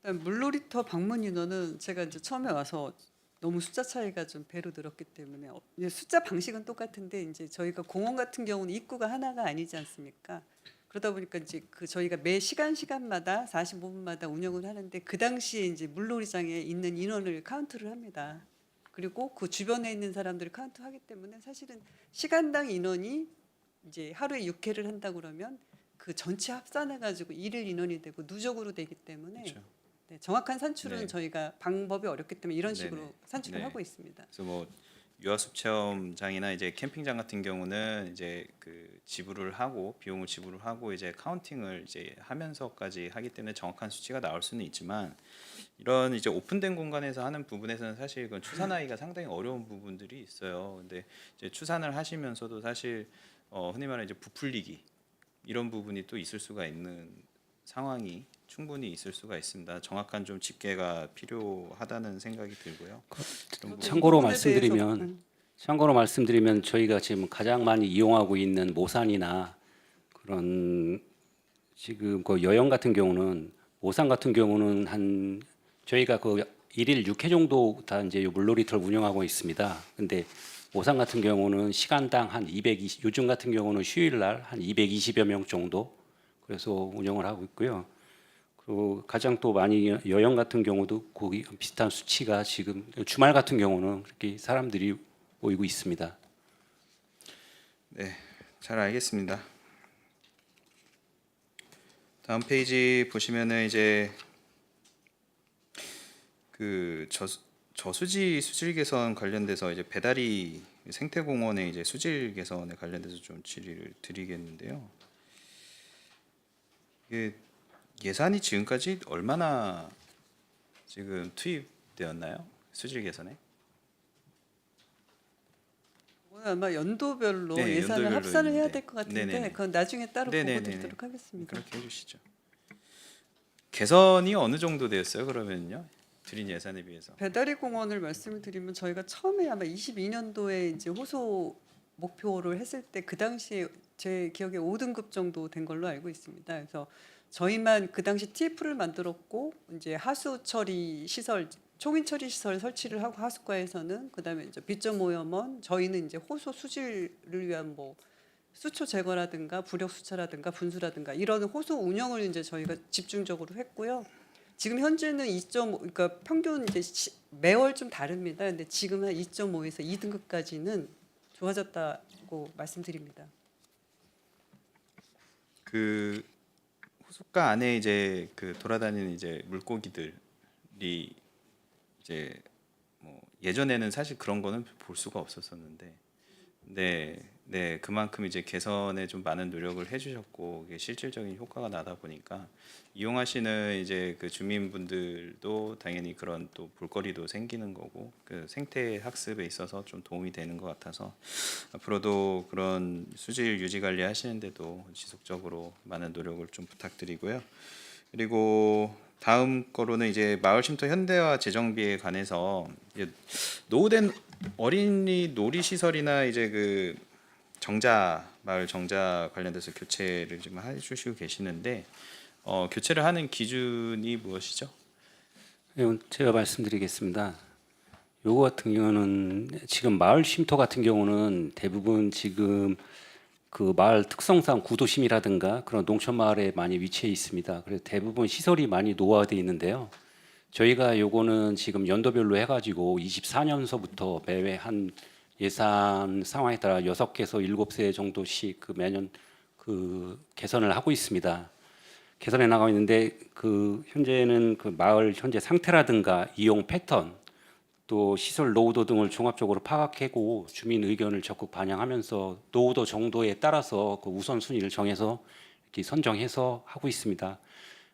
일단 물놀이터 방문 인원은 제가 이제 처음에 와서 너무 숫자 차이가 좀 배로 늘었기 때문에 이제 숫자 방식은 똑같은데 이제 저희가 공원 같은 경우는 입구가 하나가 아니지 않습니까? 그러다 보니까 이제 그 저희가 매 시간마다 45분마다 운영을 하는데 그 당시에 이제 물놀이장에 있는 인원을 카운트를 합니다. 그리고 그 주변에 있는 사람들을 카운트하기 때문에 사실은 시간당 인원이 이제 하루에 6회를 한다 그러면 그 전체 합산해 가지고 일일 인원이 되고 누적으로 되기 때문에 그렇죠. 네, 정확한 산출은 네. 저희가 방법이 어렵기 때문에 이런 식으로 네네. 산출을 네. 하고 있습니다. 그래서 뭐 유아숲 체험장이나 이제 캠핑장 같은 경우는 이제 그 지불을 하고 비용을 지불을 하고 이제 카운팅을 이제 하면서까지 하기 때문에 정확한 수치가 나올 수는 있지만 이런 이제 오픈된 공간에서 하는 부분에서는 사실 그 추산하기가 상당히 어려운 부분들이 있어요. 근데 이제 추산을 하시면서도 사실 흔히 말하는 이제 부풀리기 이런 부분이 또 있을 수가 있는 상황이 충분히 있을 수가 있습니다. 정확한 좀 집계가 필요하다는 생각이 들고요. 그럼 뭐 참고로 이 부분에 말씀드리면 대해서, 참고로 말씀드리면 저희가 지금 가장 많이 이용하고 있는 모산이나 그런 지금 그 여영 같은 경우는 모산 같은 경우는 한 저희가 그 일일 6회 정도 다 이제 물놀이터를 운영하고 있습니다. 근데 모산 같은 경우는 시간당 한 220, 요즘 같은 경우는 휴일 날 한 220여 명 정도 그래서 운영을 하고 있고요. 그리고 가장 또 많이 여영 같은 경우도 거기 비슷한 수치가 지금 주말 같은 경우는 그렇게 사람들이 모이고 있습니다. 네, 잘 알겠습니다. 다음 페이지 보시면은 이제 그 저수지 수질 개선 관련돼서 이제 배다리 생태공원의 이제 수질 개선에 관련돼서 좀 질의를 드리겠는데요. 이게 예산이 지금까지 얼마나 지금 투입되었나요? 수질 개선에? 그건 아마 연도별로 네, 예산을 연도별로 합산을 해야 있는데. 될 것 같은데 네네네. 그건 나중에 따로 네네네네. 보고 드리도록 하겠습니다. 그렇게 해주시죠. 개선이 어느 정도 되었어요? 그러면요, 드린 예산에 비해서. 배다리 공원을 말씀을 드리면 저희가 처음에 아마 22년도에 이제 호소 목표를 했을 때 그 당시에 제 기억에 5등급 정도 된 걸로 알고 있습니다. 그래서 저희만 그 당시 TF를 만들었고 이제 하수 처리 시설, 초민 처리 시설 설치를 하고 하수과에서는 그다음에 이제 비점 오염원, 저희는 이제 호소 수질을 위한 뭐 수초 제거라든가 부력 수차라든가 분수라든가 이런 호소 운영을 이제 저희가 집중적으로 했고요. 지금 현재는 2.5, 그러니까 평균 이제 매월 좀 다릅니다. 근데 지금 한 2.5에서 2등급까지는 좋아졌다고 말씀드립니다. 그 호숫가 안에 이제 그 돌아다니는 이제 물고기들이 이제 뭐 예전에는 사실 그런 거는 볼 수가 없었었는데, 네, 그만큼 이제 개선에 좀 많은 노력을 해주셨고 이게 실질적인 효과가 나다 보니까 이용하시는 이제 그 주민분들도 당연히 그런 또 볼거리도 생기는 거고 그 생태 학습에 있어서 좀 도움이 되는 것 같아서 앞으로도 그런 수질 유지 관리 하시는데도 지속적으로 많은 노력을 좀 부탁드리고요. 그리고 다음 거로는 이제 마을 쉼터 현대화 재정비에 관해서 이제 노후된 어린이 놀이 시설이나 이제 그 마을 정자 관련돼서 교체를 좀 해주시고 계시는데 교체를 하는 기준이 무엇이죠? 네, 제가 말씀드리겠습니다. 요거 같은 경우는 지금 마을 쉼터 같은 경우는 대부분 지금 그 마을 특성상 구도심이라든가 그런 농촌 마을에 많이 위치해 있습니다. 그래서 대부분 시설이 많이 노후화되어 있는데요. 저희가 요거는 지금 연도별로 해가지고 24년서부터 매회 한 예산 상황에 따라 6개에서 7세 정도씩 그 매년 그 개선을 하고 있습니다. 개선해 나가고 있는데 그 현재는 그 마을 현재 상태라든가 이용 패턴 또 시설 노후도 등을 종합적으로 파악하고 주민 의견을 적극 반영하면서 노후도 정도에 따라서 그 우선순위를 정해서 이렇게 선정해서 하고 있습니다.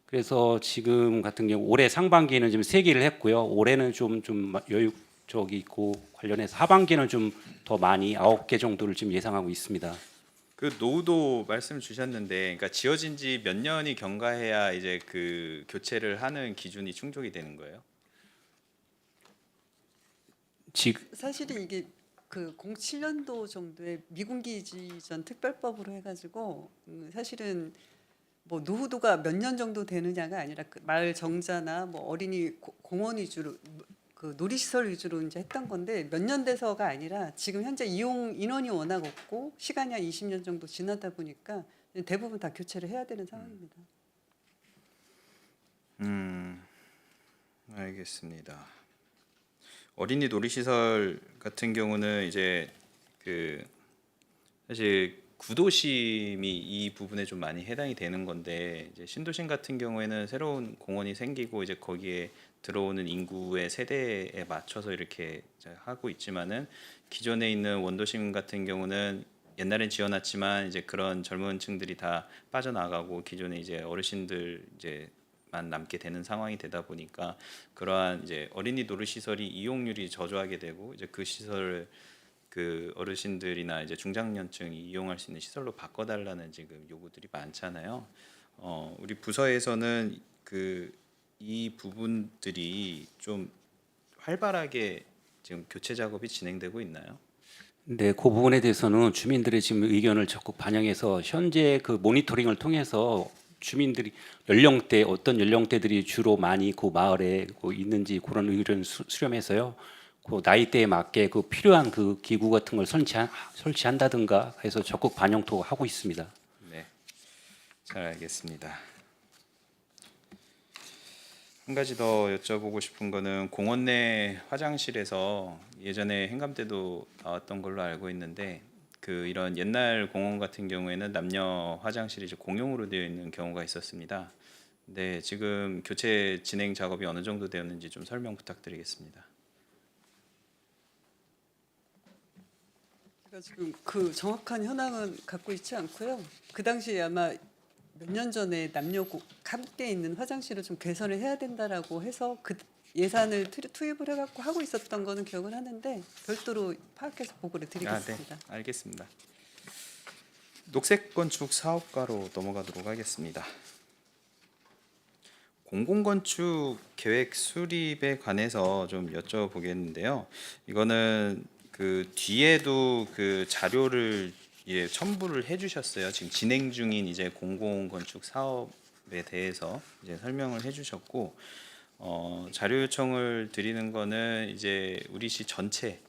그래서 지금 같은 경우 올해 상반기에는 지금 3개를 했고요. 올해는 좀 여유적이 있고 관련해서 하반기에는 좀 더 많이 9개 정도를 지금 예상하고 있습니다. 그 노후도 말씀 주셨는데, 그러니까 지어진 지 몇 년이 경과해야 이제 그 교체를 하는 기준이 충족이 되는 거예요? 사실은 이게 그 07년도 정도에 미군기지 전 특별법으로 해가지고 사실은 뭐 노후도가 몇 년 정도 되느냐가 아니라 그 마을 정자나 뭐 어린이 공원 위주로 그 놀이시설 위주로 이제 했던 건데 몇 년 돼서가 아니라 지금 현재 이용 인원이 워낙 없고 시간이 한 20년 정도 지나다 보니까 대부분 다 교체를 해야 되는 상황입니다. 알겠습니다. 어린이 놀이시설 같은 경우는 이제 그 사실 구도심이 이 부분에 좀 많이 해당이 되는 건데, 이제 신도심 같은 경우에는 새로운 공원이 생기고 이제 거기에 들어오는 인구의 세대에 맞춰서 이렇게 하고 있지만은 기존에 있는 원도심 같은 경우는 옛날엔 지어놨지만 이제 그런 젊은 층들이 다 빠져나가고 기존에 이제 어르신들 이제만 남게 되는 상황이 되다 보니까 그러한 이제 어린이 놀이시설이 이용률이 저조하게 되고 이제 그 시설을 그 어르신들이나 이제 중장년층이 이용할 수 있는 시설로 바꿔달라는 지금 요구들이 많잖아요. 우리 부서에서는 이 부분들이 좀 활발하게 지금 교체 작업이 진행되고 있나요? 네, 그 부분에 대해서는 주민들의 지금 의견을 적극 반영해서 현재 그 모니터링을 통해서 주민들이 어떤 연령대들이 주로 많이 그 마을에 있는지 그런 의견을 수렴해서요. 그 나이대에 맞게 그 필요한 그 기구 같은 걸 설치한다든가 해서 적극 반영도 하고 있습니다. 네, 잘 알겠습니다. 한 가지 더 여쭤보고 싶은 거는 공원 내 화장실에서 예전에 행감 때도 나왔던 걸로 알고 있는데 그 이런 옛날 공원 같은 경우에는 남녀 화장실이 이제 공용으로 되어 있는 경우가 있었습니다. 네, 지금 교체 진행 작업이 어느 정도 되었는지 좀 설명 부탁드리겠습니다. 제가 지금 그 정확한 현황은 갖고 있지 않고요. 그 당시에 아마 몇 년 전에 남녀 함께 있는 화장실을 좀 개선을 해야 된다라고 해서 예산을 투입을 해갖고 하고 있었던 거는 기억을 하는데 별도로 파악해서 보고를 드리겠습니다. 네, 알겠습니다. 녹색 건축 사업가로 넘어가도록 하겠습니다. 공공건축 계획 수립에 관해서 좀 여쭤보겠는데요. 이거는 그 뒤에도 그 자료를 첨부를 해주셨어요. 지금 진행 중인 이제 공공건축 사업에 대해서 이제 설명을 해주셨고, 자료 요청을 드리는 거는 이제 우리 시 전체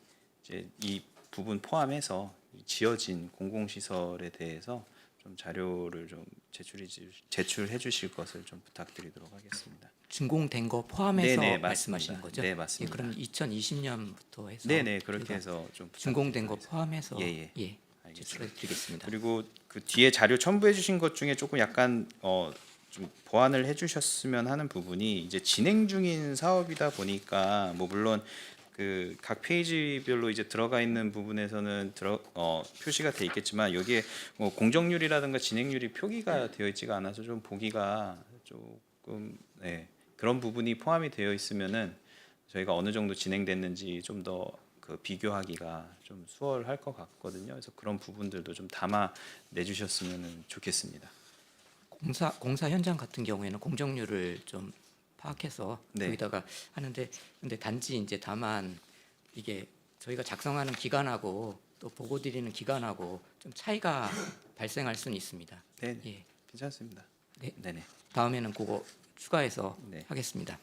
이제 이 부분 포함해서 지어진 공공시설에 대해서 좀 자료를 좀 제출해 주실 것을 좀 부탁드리도록 하겠습니다. 준공된 거 포함해서 네네, 말씀하시는 맞습니다. 거죠? 네, 맞습니다. 예, 그럼 2020년부터 해서 네네, 그렇게 저희가 해서 좀 준공된 거 부탁드리도록 포함해서 예, 예. 예, 제출해 드리겠습니다. 그리고 그 뒤에 자료 첨부해 주신 것 중에 조금 약간 좀 보완을 해 주셨으면 하는 부분이 이제 진행 중인 사업이다 보니까 뭐 물론 그 각 페이지별로 이제 들어가 있는 부분에서는 표시가 돼 있겠지만 여기에 뭐 공정률이라든가 진행률이 표기가 되어 있지가 않아서 좀 보기가 조금 그런 부분이 포함이 되어 있으면은 저희가 어느 정도 진행됐는지 좀 더 그 비교하기가 좀 수월할 것 같거든요. 그래서 그런 부분들도 좀 담아 내주셨으면 좋겠습니다. 공사 현장 같은 경우에는 공정률을 좀 파악해서 네. 거기다가 하는데 근데 단지 이제 다만 이게 저희가 작성하는 기간하고 또 보고 드리는 기간하고 좀 차이가 발생할 수는 있습니다. 네, 예. 괜찮습니다. 네. 네네. 다음에는 그거 추가해서 네. 하겠습니다.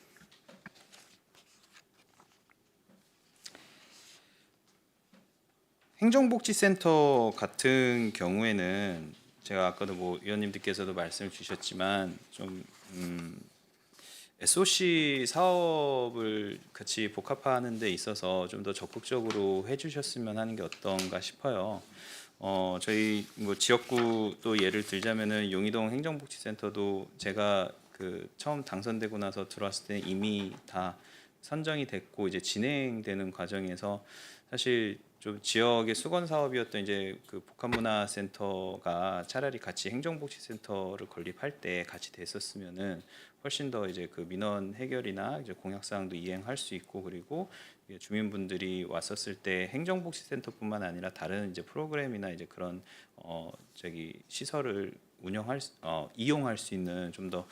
행정복지센터 같은 경우에는 제가 아까도 뭐 위원님들께서도 말씀을 주셨지만 좀 SOC 사업을 같이 복합화하는 데 있어서 좀 더 적극적으로 해주셨으면 하는 게 어떤가 싶어요. 저희 뭐 지역구 또 예를 들자면은 용의동 행정복지센터도 제가 그 처음 당선되고 나서 들어왔을 때 이미 다 선정이 됐고 이제 진행되는 과정에서 사실 좀 지역의 수건 사업이었던 이제 그 복합문화센터가 차라리 같이 행정복지센터를 건립할 때 같이 됐었으면은 훨씬 더 이제 그 민원 해결이나 이제 공약 사항도 이행할 수 있고 그리고 주민분들이 왔었을 때 행정복지센터뿐만 아니라 다른 이제 프로그램이나 이제 그런 시설을 이용할 수 있는 좀 더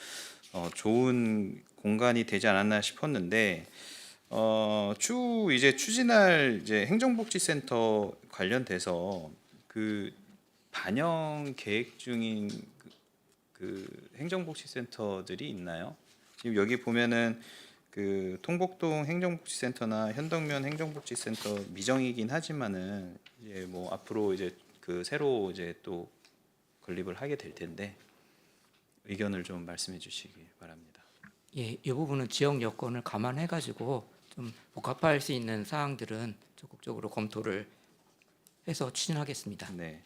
좋은 공간이 되지 않았나 싶었는데 이제 추진할 이제 행정복지센터 관련돼서 그 반영 계획 중인 그 행정복지센터들이 있나요? 지금 여기 보면은 그 통복동 행정복지센터나 현덕면 행정복지센터 미정이긴 하지만은 이제 뭐 앞으로 이제 그 새로 이제 또 건립을 하게 될 텐데 의견을 좀 말씀해 주시기 바랍니다. 예, 이 부분은 지역 여건을 감안해 가지고 좀 복합화할 수 있는 사항들은 적극적으로 검토를 해서 추진하겠습니다. 네.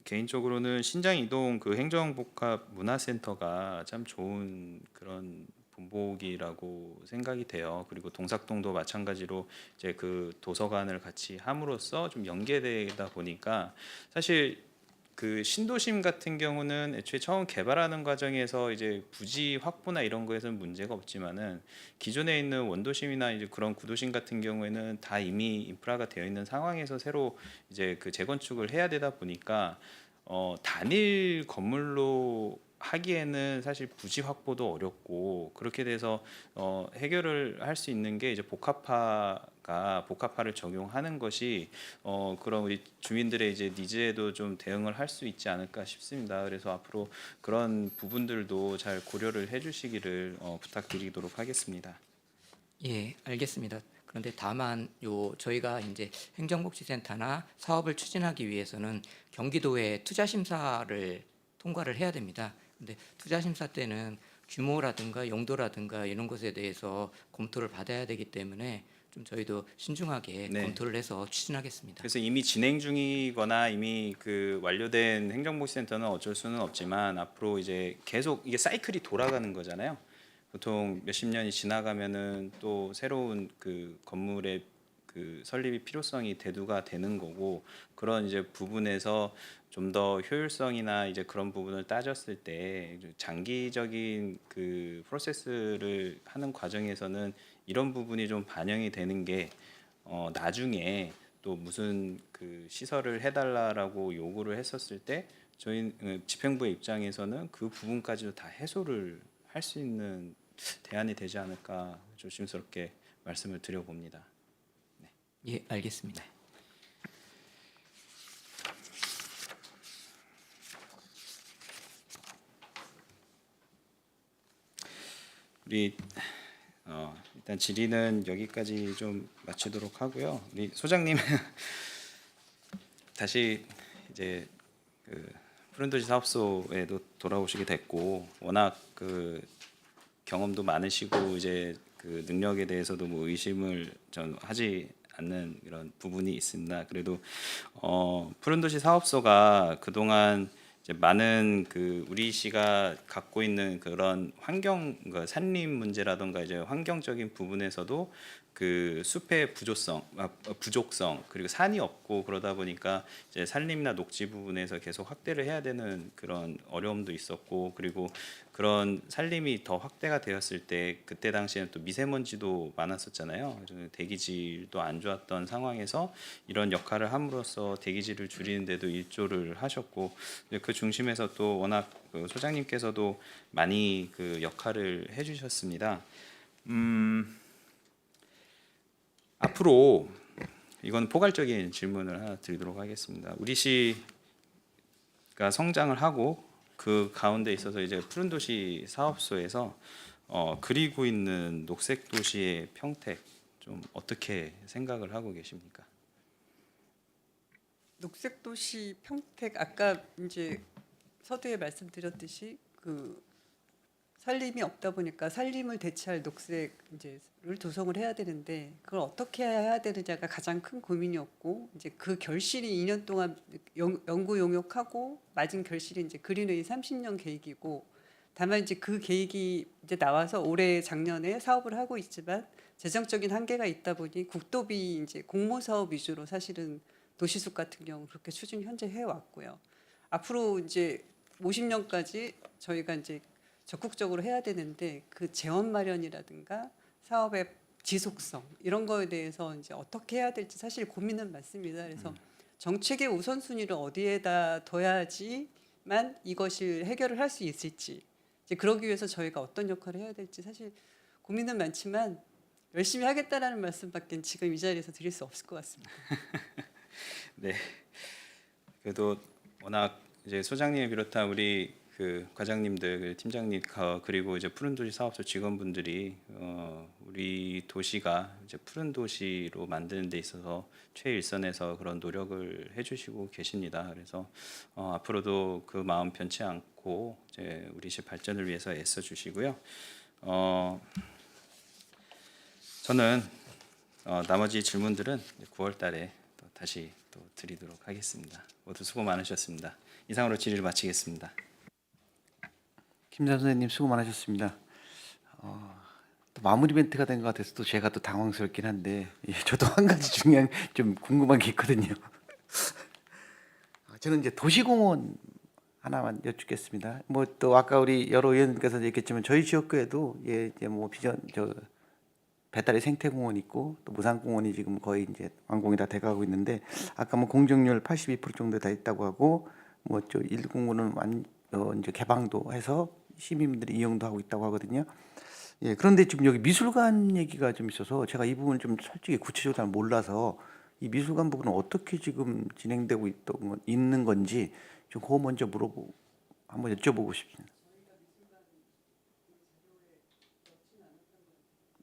개인적으로는 신장이동 그 행정복합문화센터가 참 좋은 그런 본보기라고 생각이 돼요. 그리고 동삭동도 마찬가지로 이제 그 도서관을 같이 함으로써 좀 연계되다 보니까 사실 그 신도심 같은 경우는 애초에 처음 개발하는 과정에서 이제 부지 확보나 이런 거에서는 문제가 없지만은 기존에 있는 원도심이나 이제 그런 구도심 같은 경우에는 다 이미 인프라가 되어 있는 상황에서 새로 이제 그 재건축을 해야 되다 보니까 단일 건물로 하기에는 사실 부지 확보도 어렵고 그렇게 돼서 해결을 할 수 있는 게 이제 복합화를 적용하는 것이 그런 우리 주민들의 이제 니즈에도 좀 대응을 할 수 있지 않을까 싶습니다. 그래서 앞으로 그런 부분들도 잘 고려를 해주시기를 부탁드리도록 하겠습니다. 예, 알겠습니다. 그런데 다만 저희가 이제 행정복지센터나 사업을 추진하기 위해서는 경기도의 투자심사를 통과를 해야 됩니다. 근데 투자심사 때는 규모라든가 용도라든가 이런 것에 대해서 검토를 받아야 되기 때문에 좀 저희도 신중하게 네. 검토를 해서 추진하겠습니다. 그래서 이미 진행 중이거나 이미 그 완료된 행정복지센터는 어쩔 수는 없지만 앞으로 이제 계속 이게 사이클이 돌아가는 거잖아요. 보통 몇십 년이 지나가면은 또 새로운 그 건물의 그 설립이 필요성이 대두가 되는 거고 그런 이제 부분에서 좀 더 효율성이나 이제 그런 부분을 따졌을 때 장기적인 그 프로세스를 하는 과정에서는 이런 부분이 좀 반영이 되는 게 나중에 또 무슨 그 시설을 해달라라고 요구를 했었을 때 저희 집행부의 입장에서는 그 부분까지도 다 해소를 할 수 있는 대안이 되지 않을까 조심스럽게 말씀을 드려봅니다. 예, 알겠습니다. 우리 일단 질의는 여기까지 좀 마치도록 하고요. 우리 소장님 다시 이제 그 푸른도시 사업소에도 돌아오시게 됐고 워낙 그 경험도 많으시고 이제 그 능력에 대해서도 뭐 의심을 전 하지 않는 이런 부분이 있습니다. 그래도 푸른도시 사업소가 그동안 이제 많은 그 우리 시가 갖고 있는 그런 환경, 그 산림 문제라든가 이제 환경적인 부분에서도 그 숲의 부족성 그리고 산이 없고 그러다 보니까 이제 산림이나 녹지 부분에서 계속 확대를 해야 되는 그런 어려움도 있었고 그리고 그런 산림이 더 확대가 되었을 때 그때 당시에는 또 미세먼지도 많았었잖아요. 대기질도 안 좋았던 상황에서 이런 역할을 함으로써 대기질을 줄이는 데도 일조를 하셨고 그 중심에서 또 워낙 그 소장님께서도 많이 그 역할을 해주셨습니다. 앞으로 이건 포괄적인 질문을 하나 드리도록 하겠습니다. 우리 시가 성장을 하고 그 가운데 있어서 이제 푸른도시 사업소에서 그리고 있는 녹색 도시의 평택 좀 어떻게 생각을 하고 계십니까? 녹색 도시 평택 아까 이제 서두에 말씀드렸듯이 그 산림이 없다 보니까 산림을 대체할 녹색 이제를 조성을 해야 되는데 그걸 어떻게 해야 되느냐가 가장 큰 고민이었고 이제 그 결실이 2년 동안 연구 용역하고 맞은 결실이 이제 그린웨이 30년 계획이고 다만 이제 그 계획이 이제 나와서 올해 작년에 사업을 하고 있지만 재정적인 한계가 있다 보니 국도비 이제 공모 사업 위주로 사실은 도시숲 같은 경우 그렇게 추진 현재 해 왔고요. 앞으로 이제 50년까지 저희가 이제 적극적으로 해야 되는데 그 재원 마련이라든가 사업의 지속성 이런 거에 대해서 이제 어떻게 해야 될지 사실 고민은 많습니다. 그래서 정책의 우선순위를 어디에다 둬야지만 이것을 해결을 할 수 있을지 이제 그러기 위해서 저희가 어떤 역할을 해야 될지 사실 고민은 많지만 열심히 하겠다라는 말씀밖에 지금 이 자리에서 드릴 수 없을 것 같습니다. 네. 그래도 워낙 이제 소장님을 비롯한 우리 그 과장님들, 팀장님 그리고 이제 푸른도시 사업소 직원분들이 우리 도시가 이제 푸른 도시로 만드는 데 있어서 최일선에서 그런 노력을 해주시고 계십니다. 그래서 앞으로도 그 마음 변치 않고 이제 우리 시 발전을 위해서 애써 주시고요. 저는 나머지 질문들은 9월달에 또 다시 또 드리도록 하겠습니다. 모두 수고 많으셨습니다. 이상으로 질의를 마치겠습니다. 김산 선생님 수고 많으셨습니다. 또 마무리 멘트가 된 것 같아서 또 제가 또 당황스럽긴 한데 예, 저도 한 가지 중요한 좀 궁금한 게 있거든요. 저는 이제 도시공원 하나만 여쭙겠습니다. 뭐 또 아까 우리 여러 의원님께서 얘기했지만 저희 지역구에도 예 이제 뭐 비전 배달의 생태공원 있고 또 무산공원이 지금 거의 이제 완공이 다 돼가고 있는데 아까 뭐 공정률 82% 정도 다 있다고 하고 뭐 저 1공원은 이제 개방도 해서 시민들이 이용도 하고 있다고 하거든요. 예, 그런데 지금 여기 미술관 얘기가 좀 있어서 제가 이 부분 좀 솔직히 구체적으로 잘 몰라서 이 미술관 부분은 어떻게 지금 진행되고 있는 건지 좀 그거 먼저 한번 여쭤보고 싶습니다.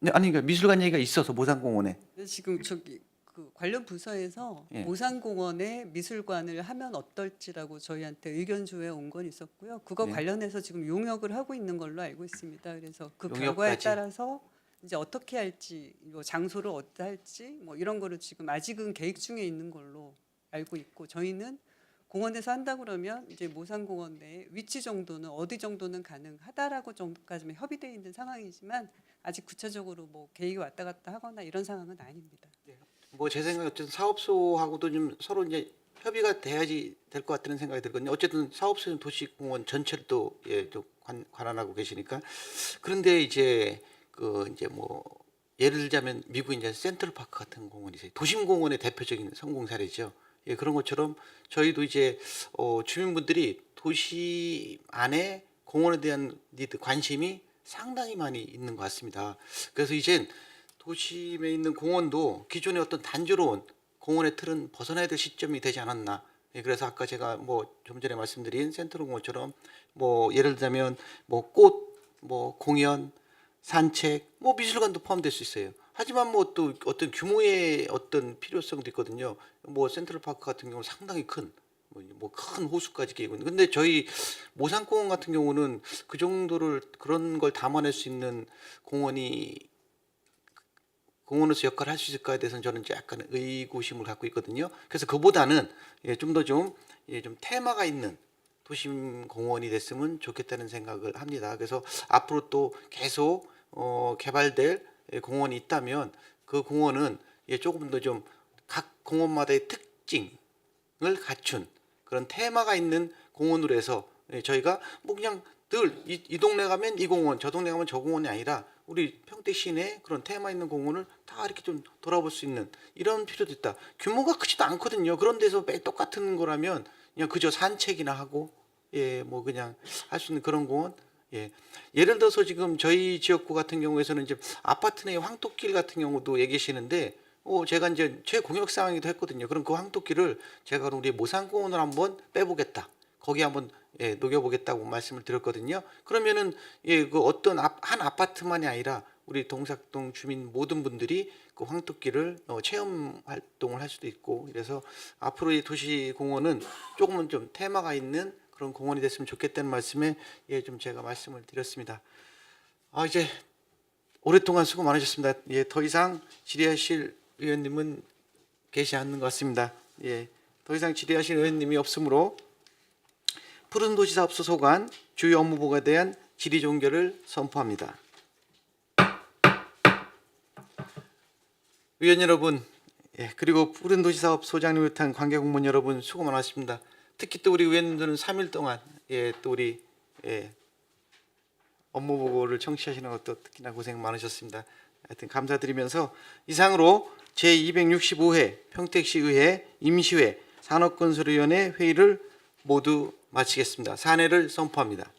네, 아니 그러니까 미술관 얘기가 있어서 모산공원에 지금 저기 그 관련 부서에서 예. 모산공원에 미술관을 하면 어떨지라고 저희한테 의견 조회 온 건 있었고요. 그거 네. 관련해서 지금 용역을 하고 있는 걸로 알고 있습니다. 그래서 그 용역까지. 결과에 따라서 이제 어떻게 할지, 뭐 장소를 어디다 할지, 뭐 이런 거를 지금 아직은 계획 중에 있는 걸로 알고 있고 저희는 공원에서 한다 그러면 이제 모산공원 내 위치 정도는 어디 정도는 가능하다라고 정도까지만 협의되어 있는 상황이지만 아직 구체적으로 뭐 계획이 왔다 갔다 하거나 이런 상황은 아닙니다. 뭐 제 생각에 어쨌든 사업소하고도 좀 서로 이제 협의가 돼야지 될 것 같다는 생각이 들거든요. 어쨌든 사업소는 도시공원 전체를 또 예, 또 관할하고 계시니까 그런데 이제 그 이제 뭐 예를 들자면 미국 이제 센트럴파크 같은 공원이 있어요. 도심 공원의 대표적인 성공 사례죠. 예, 그런 것처럼 저희도 이제 주민분들이 도시 안에 공원에 대한 관심이 상당히 많이 있는 것 같습니다. 그래서 이젠 도심에 있는 공원도 기존의 어떤 단조로운 공원의 틀은 벗어나야 될 시점이 되지 않았나. 예, 그래서 아까 제가 뭐 좀 전에 말씀드린 센트럴 공원처럼 뭐 예를 들자면 뭐 꽃, 뭐 공연, 산책, 뭐 미술관도 포함될 수 있어요. 하지만 뭐 또 어떤 규모의 어떤 필요성도 있거든요. 뭐 센트럴파크 같은 경우는 상당히 큰 뭐 큰 호수까지 끼고 있는. 근데 저희 모산공원 같은 경우는 그 정도를 그런 걸 담아낼 수 있는 공원으로서 역할을 할 수 있을까에 대해서는 저는 약간 의구심을 갖고 있거든요. 그래서 그보다는 좀 더 좀 테마가 있는 도심 공원이 됐으면 좋겠다는 생각을 합니다. 그래서 앞으로 또 계속 개발될 공원이 있다면 그 공원은 조금 더 좀 각 공원마다의 특징을 갖춘 그런 테마가 있는 공원으로 해서 저희가 뭐 그냥 늘 이 동네 가면 이 공원, 저 동네 가면 저 공원이 아니라 우리 평택 시내 그런 테마 있는 공원을 다 이렇게 좀 돌아볼 수 있는 이런 필요도 있다. 규모가 크지도 않거든요. 그런 데서 매일 똑같은 거라면 그냥 그저 산책이나 하고 뭐 그냥 할 수 있는 그런 공원. 예를 들어서 지금 저희 지역구 같은 경우에서는 이제 아파트 내 황토길 같은 경우도 얘기하시는데 제가 이제 최공역 상황이기도 했거든요. 그럼 그 황토길을 제가 우리 모산공원을 한번 빼보겠다. 거기 한번 녹여보겠다고 말씀을 드렸거든요. 그러면은 그 어떤 한 아파트만이 아니라 우리 동삭동 주민 모든 분들이 그 황토길을 체험 활동을 할 수도 있고 이래서 앞으로 이 도시공원은 조금은 좀 테마가 있는 그런 공원이 됐으면 좋겠다는 말씀에 좀 제가 말씀을 드렸습니다. 이제 오랫동안 수고 많으셨습니다. 더 이상 질의하실 의원님은 계시 않는 것 같습니다. 더 이상 질의하실 의원님이 없으므로 푸른도시사업소 소관 주요 업무보고에 대한 질의 종결을 선포합니다. 의원 여러분, 그리고 푸른도시사업 소장님을 비롯한 관계공무원 여러분 수고 많으십니다. 특히 또 우리 의원님들은 3일 동안 또 우리 업무보고를 청취하시는 것도 특히나 고생 많으셨습니다. 하여튼 감사드리면서 이상으로 제265회 평택시의회 임시회 산업건설위원회 회의를 모두 마치겠습니다. 산회를 선포합니다.